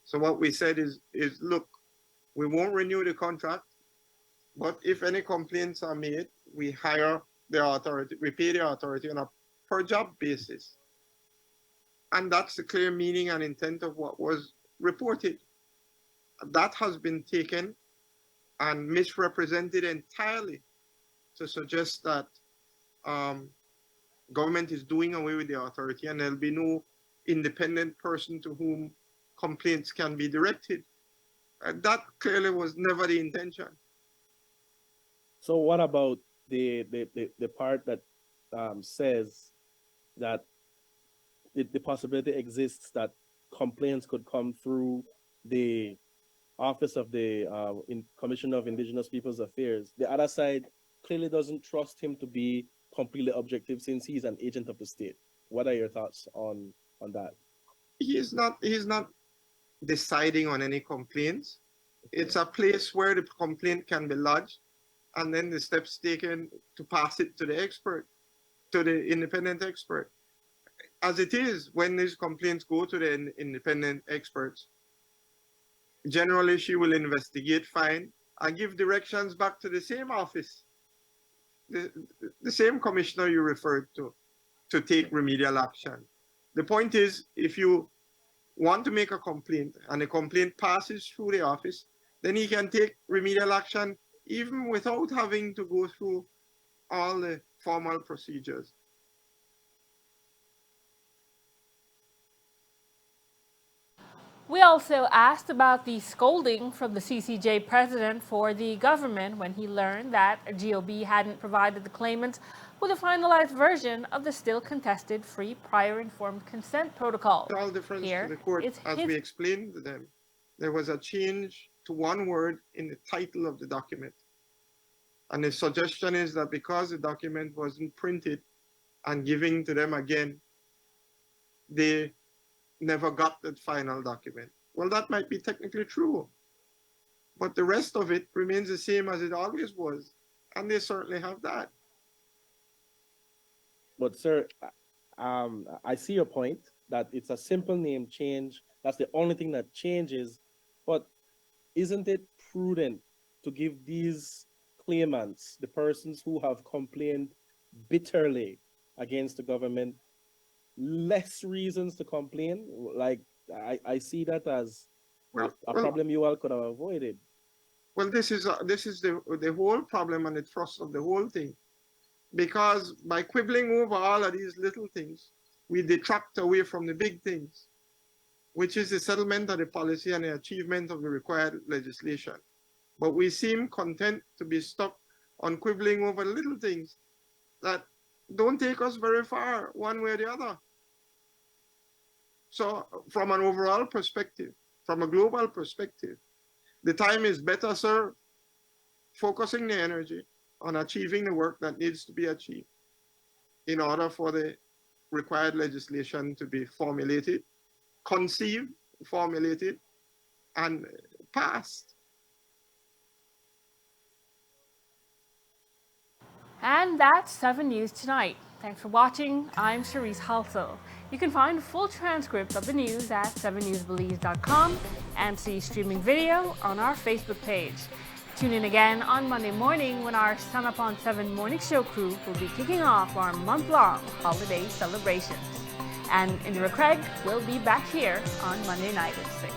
So what we said is look, we won't renew the contract, but if any complaints are made, we hire the authority, we pay the authority on a per job basis. And that's the clear meaning and intent of what was reported. That has been taken and misrepresented entirely to suggest that government is doing away with the authority and there'll be no independent person to whom complaints can be directed. That clearly was never the intention. So what about the part that says that the possibility exists that complaints could come through the Office of the Commissioner of Indigenous Peoples Affairs? The other side clearly doesn't trust him to be completely objective since he's an agent of the state. What are your thoughts on that? He's not deciding on any complaints. It's a place where the complaint can be lodged, and then the steps taken to pass it to the expert, to the independent expert. As it is, when these complaints go to the independent experts, generally she will investigate, fine, and give directions back to the same office. the same commissioner you referred to take remedial action. The point is, if you want to make a complaint and the complaint passes through the office, then he can take remedial action even without having to go through all the formal procedures. We also asked about the scolding from the CCJ president for the government when he learned that GOB hadn't provided the claimants with a finalized version of the still contested free prior informed consent protocol. All difference to the court, as we explained to them, there was a change to one word in the title of the document. And the suggestion is that because the document wasn't printed and given to them again, they never got that final document. Well, that might be technically true, but the rest of it remains the same as it always was, and they certainly have that. But sir, I see your point that it's a simple name change. That's the only thing that changes. But isn't it prudent to give these claimants, the persons who have complained bitterly against the government, less reasons to complain? Like, I see that as a problem you all could have avoided. Well, this is the whole problem and the thrust of the whole thing. Because by quibbling over all of these little things, we detract away from the big things, which is the settlement of the policy and the achievement of the required legislation. But we seem content to be stuck on quibbling over little things that don't take us very far one way or the other. So from an overall perspective, from a global perspective, the time is better served focusing the energy on achieving the work that needs to be achieved in order for the required legislation to be formulated, conceived, formulated, and passed. And that's 7 News Tonight. Thanks for watching. I'm Cherise Halsell. You can find a full transcript of the news at 7newsbelize.com and see streaming video on our Facebook page. Tune in again on Monday morning when our Sun Up on 7 morning show crew will be kicking off our month-long holiday celebrations. And Indira Craig will be back here on Monday night at 6.